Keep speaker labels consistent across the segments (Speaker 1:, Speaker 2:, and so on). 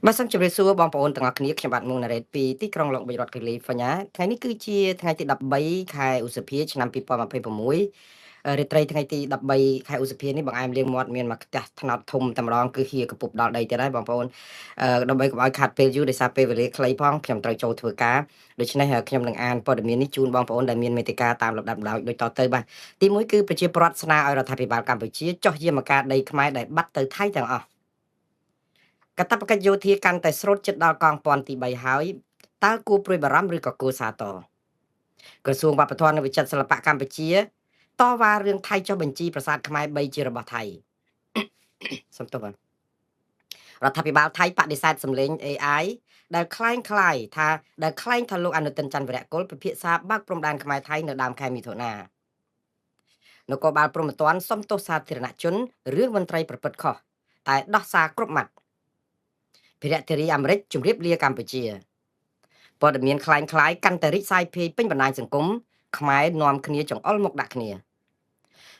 Speaker 1: បាទសូមជម្រាបសួរបងប្អូនទាំងអស់គ្នាខ្ញុំបាទមុងណារ៉េតពីទីក្រុងឡុងប៊ីរដ្ឋកាលីហ្វ័រញ៉ាថ្ងៃនេះគឺជាថ្ងៃទី13ខែឧសភាឆ្នាំ2026រាត្រីថ្ងៃទី13ខែឧសភានេះបង្អែមលៀងមាត់មានមកផ្ទះថ្នោតធំតែម្ដងគឺហៀកពុបដល់ដីទៀតហើយបងប្អូនដើម្បីកុំឲ្យខាត់ពេលយូរដោយសារពេលវេលាខ្លីផងខ្ញុំត្រូវចូលធ្វើការដូច្នេះខ្ញុំនឹងអានព័ត៌មាននេះជូនបងប្អូនដែលមានមេតិការតាមលំដាប់ដោយដូចតទៅបាទទី1គឺប្រជាពលរដ្ឋស្នើឲ្យរដ្ឋាភិបាលកម្ពុជាចោះយាមការដីខ្មែរដែលបាត់ទៅថៃទាំងអស់ កាតព្វកិច្ចយោធាកាន់តែស្រូតចិត្តដល់កងពាន់ទី3ហើយតើគួរព្រួយបារម្ភឬក៏គួរសាទរក្រសួងវប្បធម៌និងវិចិត្រសិល្បៈកម្ពុជាតវ៉ារឿងថៃចុះបញ្ជីប្រាសាទខ្មែរ3ជារបស់ថៃសំទោសបាទរដ្ឋាភិបាលថៃបដិសេធសម្លេង AI ដែលคล้ายคล้ายថាដែលคล้ายថាលោកអនុទិនច័ន្ទវរៈគុលពិភាក្សាបើកព្រំដែនខ្មែរថៃនៅដើមខែមិថុនានគរបាលព្រំប្រទានសុំទោសសាធារណជនរឿងមន្ត្រីប្រព្រឹត្តខុសតែដោះសារគ្រប់ម៉ាត់ភិរៈធារីអាមេរិកជម្រាបលាកម្ពុជា ព័ត៌មានคล้ายៗកាន់តែរីកសាយភាយពេញបណ្ដាញសង្គមខ្មែរនាំគ្នាចង្អុលមកដាក់គ្នា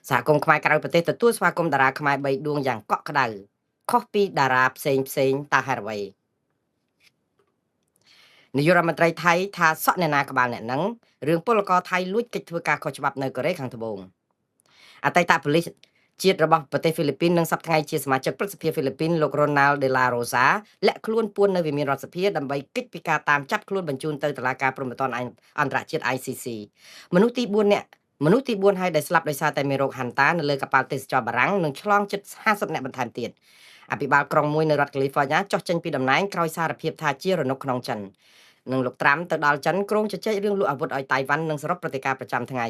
Speaker 1: សហគមន៍ខ្មែរក្រៅប្រទេសទទួលស្វាគមន៍តារាខ្មែរ3ដួងយ៉ាងកក់ក្ដៅខុសពីតារាផ្សេងតើហេតុអ្វីនាយករដ្ឋមន្ត្រីថៃថាសក់អ្នកណាក្បាលអ្នកនឹងរឿងពលករថៃលួចកិច្ចធ្វើការខុសច្បាប់នៅកូរ៉េខាងត្បូងអតីតប៉ូលីសជាតិរបស់ប្រទេសហ្វីលីពីននឹងសប្តាហ៍ថ្ងៃជាសមាជិកព្រឹទ្ធសភាហ្វីលីពីនលោក Ronald de la Rosa លាក់ខ្លួនពួននៅវិមានរដ្ឋសភាដើម្បីកិច្ចពីការតាមចាប់ខ្លួនបញ្ជូនទៅតុលាការព្រហ្មទណ្ឌអន្តរជាតិ ICC មនុស្សទី4នាក់មនុស្សទី4ហើយដែលស្លាប់ដោយសារតែមេរោគហាន់តានៅលើកប៉ាល់ទេសចរបារាំងនឹងឆ្លងជិត50នាក់បន្ថែមទៀតអភិបាលក្រុងមួយនៅរដ្ឋកាលីហ្វ័រញ៉ាចុះចេញពីតំណែងក្រោយសារភាពថាជារនុកក្នុងចិននឹងលោកត្រាំទៅដល់ចិនក្រុងជជែករឿងលក់អាវុធឲ្យតៃវ៉ាន់និងសរុបព្រឹត្តិការណ៍ប្រចាំថ្ងៃ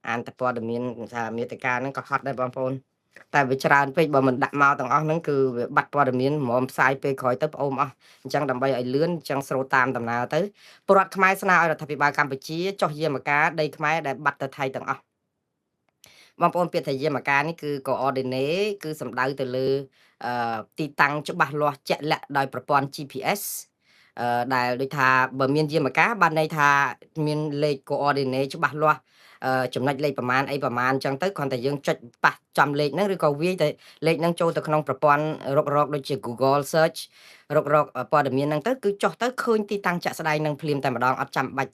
Speaker 1: អានតែព័ត៌មានថាមេតិការហ្នឹងក៏ហត់ដែរបងប្អូនតែវាច្រើនពេកបើមិនដាក់មកទាំងអស់ហ្នឹងគឺវាបាត់ព័ត៌មានហ្មងផ្សាយពេលក្រោយទៅប្អូនអស់អញ្ចឹងដើម្បីឲ្យលឿនអញ្ចឹងស្រូតតាមដំណើរទៅពលរដ្ឋខ្មែរស្នើឲ្យរដ្ឋាភិបាលកម្ពុជាចុះយាមការដីខ្មែរដែលបាត់ទៅថៃទាំងអស់បងប្អូនពាក្យថាយាមការនេះគឺ coordinate គឺសំដៅទៅលើទីតាំងច្បាស់លាស់ជាក់លាក់ដោយប្រព័ន្ធ GPS ដែលដូចថាបើមានយាមការបានន័យថាមានលេខ coordinate ច្បាស់លាស់ចំណុចលេខប្រមាណអីប្រមាណអញ្ចឹងទៅគ្រាន់តែយើងចុចប៉ះចំលេខហ្នឹងឬក៏វាយតែលេខហ្នឹងចូលទៅក្នុងប្រព័ន្ធរកដូចជា Google Search រកព័ត៌មានហ្នឹងទៅគឺចុះទៅឃើញទីតាំងចាក់ស្ដែងនឹងភ្លាមតែម្ដងអត់ចាំបាច់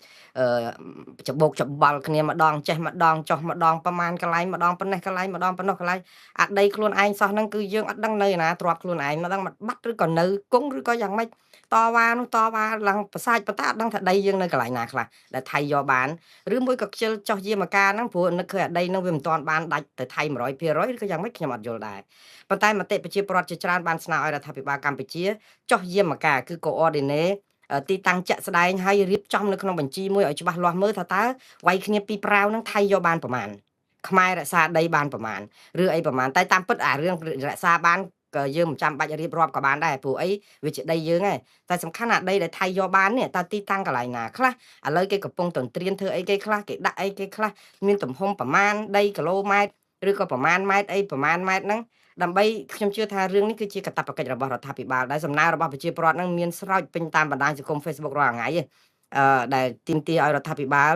Speaker 1: ច្បោកច្បល់គ្នាម្ដងចេះម្ដងចុះម្ដងប្រមាណកន្លែងម្ដងប៉ុណ្ណេះកន្លែងម្ដងប៉ុណ្ណោះកន្លែងអាដីខ្លួនឯងសោះហ្នឹងគឺយើងអត់ដឹងនៅឯណាទ្រាប់ខ្លួនឯងម្ដងបាត់ឬក៏នៅគង់ឬក៏យ៉ាងម៉េចតវ៉ានោះតវ៉ាឡើងប្រសាចប៉ុន្តែអត់ដឹងថាដីយើងនៅកន្លែងណាខ្លះដែលថៃយកបានឬមួយក៏ខ្ជិលចោះយាមការហ្នឹងព្រោះនឹកឃើញអាដីហ្នឹងវាមិនទាន់បានដាច់ទៅថៃ100%ឬក៏យ៉ាងម៉េចខ្ញុំអត់យល់ដែរប៉ុន្តែមតិប្រជាពលរដ្ឋជាច្រើនបានស្នើឲ្យរដ្ឋាភិបាលកម្ពុជាចោះយាមការគឺ coordinate ទីតាំងជាក់ស្ដែងហើយរៀបចំនៅក្នុងបញ្ជីមួយឲ្យច្បាស់លាស់មើលថាតើវាយគ្នាពីប្រាវហ្នឹងថៃយកបានប្រមាណខ្មែររក្សាដីបានប្រមាណឬអីប្រមាណតែតាមពិតអារឿងរក្សាបានក៏យើងមិនចាំបាច់រៀបរាប់ក៏បានដែរព្រោះអីវាជាដីយើងឯងតែសំខាន់អាដីដែលថៃយកបាននេះតើទីតាំងកន្លែងណាខ្លះឥឡូវគេកំពុងតន្ត្រៀមធ្វើអីគេខ្លះគេដាក់អីគេខ្លះមានទំហំប្រមាណដីគីឡូម៉ែត្រឬក៏ប្រមាណម៉ែត្រអីប្រមាណម៉ែត្រហ្នឹងដើម្បីខ្ញុំជឿថារឿងនេះគឺជាកាតព្វកិច្ចរបស់រដ្ឋាភិបាលដែលសំណើរបស់ប្រជាពលរដ្ឋហ្នឹងមានស្រោចពេញតាមបណ្ដាញសង្គម Facebook រាល់ថ្ងៃដែលទាមទារឲ្យរដ្ឋាភិបាល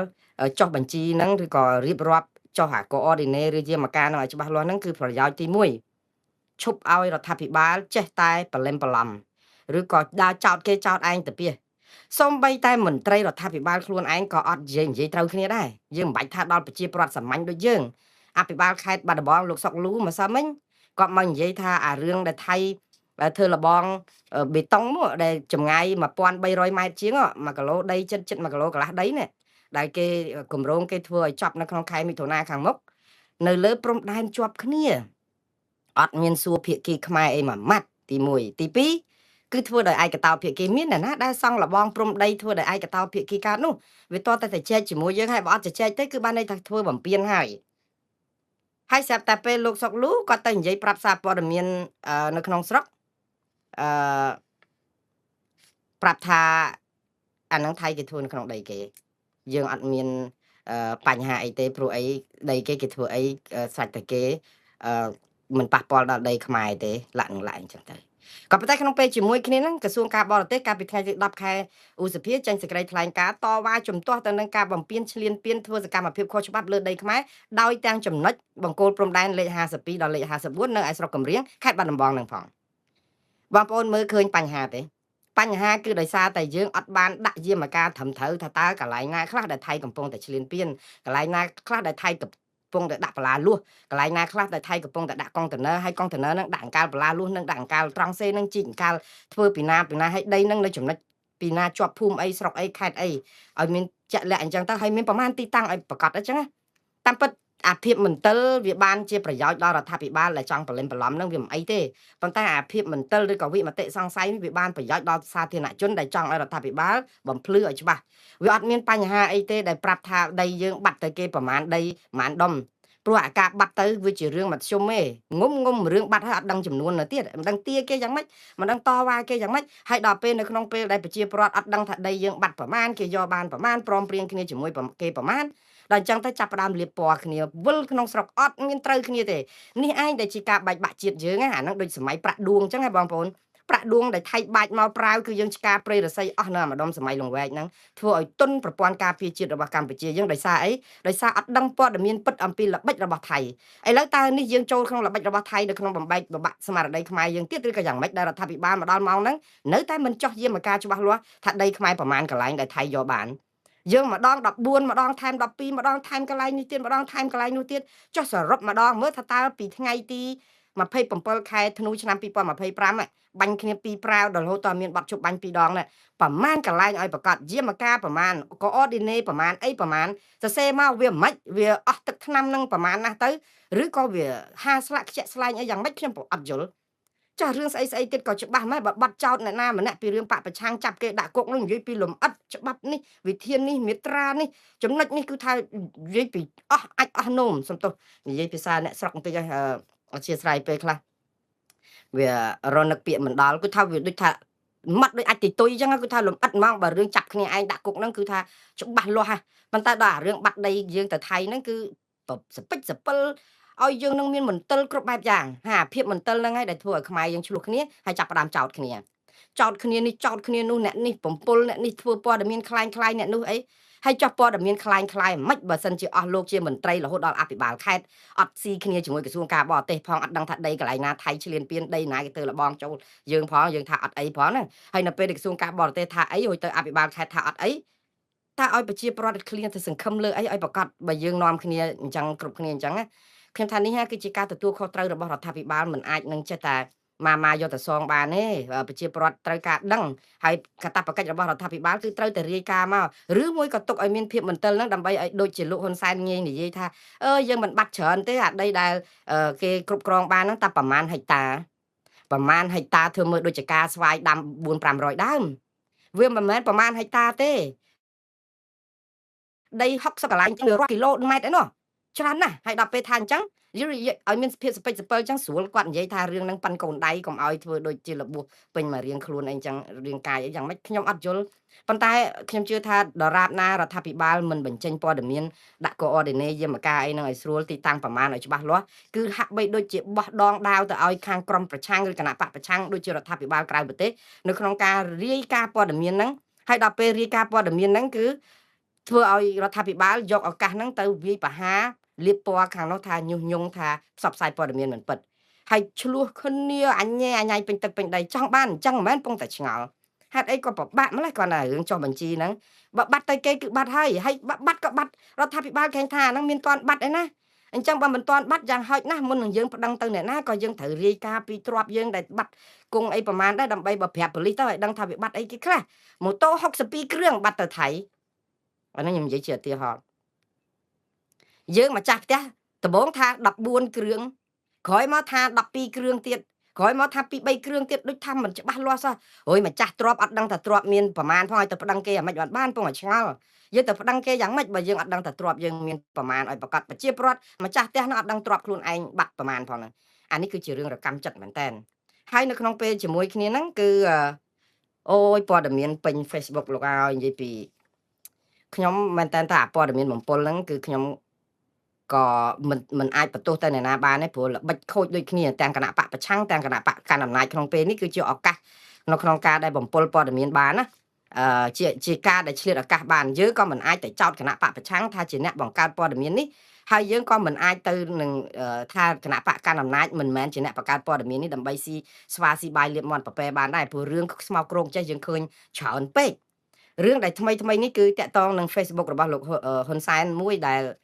Speaker 1: ចុះបញ្ជីហ្នឹងឬក៏រៀបរាប់ចុះអា coordinate ឬយាមការហ្នឹងឲ្យច្បាស់លាស់ហ្នឹងគឺប្រយោជន៍ទី1ឈប់ឲ្យរដ្ឋាភិបាលចេះតែបលិមបឡំឬក៏ដើរចោតគេចោតឯងទៅពីសូម្បីតែមន្ត្រីរដ្ឋាភិបាលខ្លួនឯងក៏អត់និយាយត្រូវគ្នាដែរយើងមិនបាច់ថាដល់ប្រជាពលរដ្ឋសាមញ្ញដូចយើងអភិបាលខេត្តបាត់ដំបងលោកសុកលូម្សិលមិញគាត់មកនិយាយថាអារឿងដែលថៃធ្វើលបងបេតុងមកដែលចម្ងាយ1300ម៉ែត្រជាង1គីឡូដីចិត្ត1គីឡូកន្លះដីនេះដែលគេគម្រោងគេធ្វើឲ្យចប់នៅក្នុងខែមិថុនាខាងមុខនៅលើព្រំដែនជាប់គ្នាអត់មានសួរភាគីខ្មែរអីមួយម៉ាត់ទី1ទី2គឺធ្វើដោយឯកតោភាគីមានអ្នកណាដែលសង់លបងព្រំដីធ្វើដោយឯកតោភាគីកើតនោះវាតតែចែកជាមួយយើងហើយបើអត់ចែកទេគឺបានន័យថាធ្វើបំពេញហើយស្រាប់តែពេលលោកសុកលូគាត់ទៅនិយាយប្រាប់សារព័ត៌មាននៅក្នុងស្រុកអឺប្រាប់ថាអានឹងថៃគេធ្វើនៅក្នុងដីគេយើងអត់មានបញ្ហាអីទេព្រោះអីដីគេធ្វើអីស្រេចតែគេអឺមិនប៉ះពាល់ដល់ដីខ្មែរទេលាក់នឹងលាក់អញ្ចឹងទៅក៏ប៉ុន្តែក្នុងពេលជាមួយគ្នាហ្នឹងក្រសួងការបរទេសកាលពីថ្ងៃទី10ខែឧសភាចេញសេចក្តីថ្លែងការណ៍តវ៉ាជំទាស់ទៅនឹងការបំពានឈ្លានពានធ្វើសកម្មភាពខុសច្បាប់លើដីខ្មែរដោយទាំងចំណុចបង្គោលព្រំដែនលេខ52ដល់លេខ54នៅឯស្រុកកំរៀងខេត្តបាត់ដំបងនឹងផងបងប្អូនមើលឃើញបញ្ហាទេ បញ្ហាគឺដោយសារតែយើងអត់បានដាក់យាមការត្រឹមត្រូវថាតើកន្លែងណាខ្លះដែលថៃកំពុងតែឈ្លានពានកន្លែងណាខ្លះដែលថៃកំពុងតែដាក់បន្លាលួសកន្លែងណាខ្លះដែលថៃកំពុងតែដាក់កុងតឺន័រហើយកុងតឺន័រហ្នឹងដាក់អង្កាលបន្លាលួសនឹងដាក់អង្កាលត្រង់សេនឹងជីកអង្កាលធ្វើពីណាឲ្យដីហ្នឹងនៅចំណុចពីណាជាប់ភូមិអីស្រុកអីខេត្តអីឲ្យមានជាក់លាក់អញ្ចឹងទៅហើយមានប្រមាណទីតាំងឲ្យប្រកាសអញ្ចឹងណាតាមពិតអាភាពមន្ទិលវាបានជាប្រយោជន៍ដល់រដ្ឋាភិបាលដែលចង់បលិនបន្លំហ្នឹងវាមិនអីទេប៉ុន្តែអាភាពមន្ទិលឬក៏វិមតិសង្ស័យនេះវាបានប្រយោជន៍ដល់សាធារណជនដែលចង់ឲ្យរដ្ឋាភិបាលបំភ្លឺឲ្យច្បាស់វាអត់មានបញ្ហាអីទេដែលប្រាប់ថាដីយើងបាត់ទៅគេប្រមាណដីប្រមាណដុំព្រោះអាការបាត់ទៅវាជារឿងមធ្យមទេងុំរឿងបាត់ហើយអត់ដឹងចំនួននៅទៀតមិនដឹងទាគេយ៉ាងម៉េចមិនដឹងតវ៉ាគេយ៉ាងម៉េចហើយដល់ពេលនៅក្នុងពេលដែលប្រជាពលរដ្ឋអត់ដឹងថាដីយើងបាត់ប្រមាណគេយកបានប្រមាណព្រមព្រៀងគ្នាជាមួយគេប្រមាណដល់អញ្ចឹងទៅចាប់ផ្ដើមលៀបពណ៌គ្នាវិលក្នុងស្រុកអត់មានត្រូវគ្នាទេនេះឯងដែលជាការបែកបាក់ជាតិយើងអាហ្នឹងដូចសម័យប្រាក់ដួងអញ្ចឹងហ៎បងប្អូនប្រាក់ដួងដែលថៃបាច់មកប្រាវគឺយើងឆ្ការព្រៃរស័យអស់នៅអាម្ដុំសម័យលង្វែកហ្នឹងធ្វើឲ្យទុនប្រព័ន្ធការពារជាតិរបស់កម្ពុជាយើងដោយសារអីដោយសារអត់ដឹងព័ត៌មានពិតអំពីល្បិចរបស់ថៃឥឡូវតើនេះយើងចូលក្នុងល្បិចរបស់ថៃនៅក្នុងបំបែកបបាក់ស្មារតីខ្មែរយើងទៀតឬក៏យ៉ាងម៉េចដែលរដ្ឋាភិបាលមកដល់ម៉ោងហ្នឹងនៅតែមិនចោះយាមការច្បាស់លាស់ថាដីខ្មែរប្រមាណកន្លែងដែលថៃយកបានយើងម្ដង14ម្ដងថែម12ម្ដងថែមកន្លែងនេះទៀតម្ដងថែមកន្លែងនោះទៀតចុះសរុបម្ដងមើលថាតើពីថ្ងៃទី27ខែធ្នូឆ្នាំ2025បាញ់គ្នា2ប្រាវដល់រហូតតមានបាត់ជប់បាញ់2ដងណាប្រមាណកន្លែងឲ្យប្រកាសយាមការប្រមាណកអឌីណេប្រមាណអីប្រមាណសរសេរមកវាមិនវាអស់ទឹកថ្នាំនឹងប្រមាណណាស់ទៅឬក៏វាហាស្លាកខ្ជាក់ស្លែងអីយ៉ាងម៉េចខ្ញុំក៏អត់យល់ចារឿងស្អីទៀតក៏ច្បាស់ម៉េចបើបាត់ចោតអ្នកណាម្នាក់ពីរឿងបកប្រឆាំងចាប់គេដាក់គុកនឹងនិយាយពីលំអិតច្បាប់នេះវិធាននេះមេត្រានេះចំណុចនេះគឺថានិយាយពីអស់អាចអស់នោមសំទោសនិយាយភាសាអ្នកស្រុកបន្តិចឲ្យអធិស្ឋានពេលខ្លះវារនឹកពាក្យមិនដល់គឺថាវាដូចថាម៉ាត់ដូចអាចទីទុយអញ្ចឹងគឺថាលំអិតហ្មងបើរឿងចាប់គ្នាឯងដាក់គុកហ្នឹងគឺថាច្បាស់លាស់ហ่ะប៉ុន្តែដល់អារឿងបាត់ដីយើងទៅថៃហ្នឹងគឺសពិចសពិលឲ្យយើងនឹងមានមន្ទិលគ្រប់បែបយ៉ាងហាភាពមន្ទិលហ្នឹងហើយដែលធ្វើឲ្យខ្មែរយើងឆ្លោះគ្នាហើយចាប់ផ្ដើមចោតគ្នានេះចោតគ្នានោះអ្នកនេះបំពុលអ្នកនេះធ្វើព័ត៌មានคล้ายអ្នកនោះអីហើយចោះព័ត៌មានคล้ายមិនបើសិនជាអស់លោកជាមន្ត្រីរហូតដល់អភិបាលខេត្តអត់ស៊ីគ្នាជាមួយក្រសួងការបរទេសផងអត់ដឹងថាដីកន្លែងណាថៃឈ្លានពានដីណាគេទៅលបងចូលយើងផងយើងថាអត់អីផងហ្នឹងហើយនៅពេលក្រសួងការបរទេសថាអីរួចទៅអភិបាលខេត្តថាអត់អីថាឲ្យប្រជាពលរដ្ឋឃ្លានទៅសង្ឃឹមលើអីឲ្យប្រកាសបើយើងនាំគ្នាអញ្ចឹងគ្រប់គ្នាអញ្ចឹងណាខ្ញុំថានេះគឺជាការទទួលខុសត្រូវរបស់រដ្ឋាភិបាលមិនអាចនឹងចេះតែមកយកទៅសងបានទេប្រជាពលរដ្ឋត្រូវការដឹងហើយកាតព្វកិច្ចរបស់រដ្ឋាភិបាលគឺត្រូវតែរាយការណ៍មកឬមួយក៏ទុកឲ្យមានភាពមន្ទិលហ្នឹងដើម្បីឲ្យដូចជាលោកហ៊ុនសែនងាយនិយាយថាយើងមិនបាត់ច្រើនទេអាដីដែលគេគ្រប់គ្រងបានហ្នឹងតែប្រមាណហិកតាធ្វើមើលដូចជាការស្វាយដាំ4-500ដើមវាមិនមែនប្រមាណហិកតាទេដី60កន្លែងជាង100គីឡូម៉ែត្រឯណោះច្រើនណាស់ហើយដល់ពេលថាអញ្ចឹងឲ្យមានភាពសពិចសពិលអញ្ចឹងស្រួលគាត់និយាយថារឿងហ្នឹងប៉ាន់កូនដៃកុំឲ្យធ្វើដូចជារបួសពេញមករៀងខ្លួនអីអញ្ចឹងរាងកាយអីយ៉ាងម៉េចខ្ញុំអត់យល់ប៉ុន្តែខ្ញុំជឿថាដរាបណារដ្ឋាភិបាលមិនបញ្ចេញព័ត៌មានដាក់កោអឌីណេយាមការអីហ្នឹងឲ្យស្រួលទីតាំងប្រមាណឲ្យច្បាស់លាស់គឺហាក់បីដូចជាបោះដងដាវទៅឲ្យខាងក្រមប្រឆាំងឬគណៈបកប្រឆាំងដូចជារដ្ឋាភិបាលក្រៅប្រទេសនៅក្នុងការរាយការណ៍ព័ត៌មានហ្នឹងហើយដល់ពេលរាយការណ៍ព័ត៌មានហ្នឹងគឺធ្វើឲ្យរដ្ឋាភិបាលយកឱកាសហ្នឹងទៅវាយប្រហារលៀបពណ៌ខាងនោះថាញុះញង់ថាផ្សព្វផ្សាយព័ត៌មានមិនពិតហើយឆ្លោះគ្នាអញញ៉ៃពេញទឹកពេញដីចង់បានអញ្ចឹងមិនមែនពងតែឆ្ងល់ហេតុអីក៏ពិបាកម្ល៉េះគាត់ថារឿងចុះបញ្ជីហ្នឹងបើបាត់ទៅគេគឺបាត់ហើយបាត់ក៏បាត់រដ្ឋាភិបាលគេថាហ្នឹងមានតាន់បាត់ឯណាអញ្ចឹងបើមិនតាន់បាត់យ៉ាងហោចណាស់មុននឹងយើងប្តឹងទៅអ្នកណាក៏យើងត្រូវរាយការណ៍ពីទ្រព្យយើងដែលបាត់គង់អីប្រមាណដែរដើម្បីបើប្រាប់ប៉ូលីសទៅឲ្យដឹងថាវាបាត់អីគេខ្លះម៉ូតូ62គ្រឿងបាត់ទៅថៃអានេះខ្ញុំនិយាយជាឧទាហរណ៍យើងម្ចាស់ផ្ទះដំបងថា14គ្រឿងក្រោយមកថា12គ្រឿងទៀតក្រោយមកថា2 3គ្រឿងទៀតដូចថាមិនច្បាស់លាស់សោះរួយម្ចាស់ទ្រព្យអត់ដឹងថាទ្រព្យមានប្រមាណផងឲ្យទៅប្តឹងគេអាមិនបានពងឲ្យឆ្ងល់យើងទៅប្តឹងគេយ៉ាងម៉េចបើយើងអត់ដឹងថាទ្រព្យយើងមានប្រមាណឲ្យប្រកាសប្រជាពលរដ្ឋម្ចាស់ផ្ទះនោះអត់ដឹងទ្រព្យខ្លួនឯងបាត់ប្រមាណផងហ្នឹងអានេះគឺជារឿងរកម្មចិត្តមែនតើហើយនៅក្នុងពេលជាមួយគ្នាហ្នឹងគឺអូយព័ត៌មានពេញ Facebook លោកឲ្យនិយាយពីខ្ញុំមែនតើថាព័ត៌មានបំពល់ហ្នឹងគឺខ្ញុំក៏មិនអាចបន្ទោសទៅអ្នកណាបានទេព្រោះល្បិចខូចដូចគ្នាទាំងគណៈបកប្រឆាំងទាំងគណៈបកកាន់អំណាចក្នុងពេលនេះគឺជាឱកាសនៅក្នុងការដែលបំពល់ព័ត៌មានបានណាជាការដែលឆ្លៀតឱកាសបានយើងក៏មិនអាចទៅចោទគណៈបកប្រឆាំងថាជាអ្នកបង្កើតព័ត៌មាននេះ ហើយយើងក៏មិនអាចទៅនឹងថាគណៈបកកណ្ដាលអំណាចមិនមែនជាអ្នកបង្កើតព័ត៌មាននេះដើម្បីស្វាស៊ីបាយលាបមាត់ប៉ប៉ែបានដែរព្រោះរឿងស្មោកគ្រោកចេះយើងឃើញច្រើនពេករឿងដែលថ្មីនេះគឺតាក់ទងនឹង Facebook របស់លោកហ៊ុនសែនមួយដែល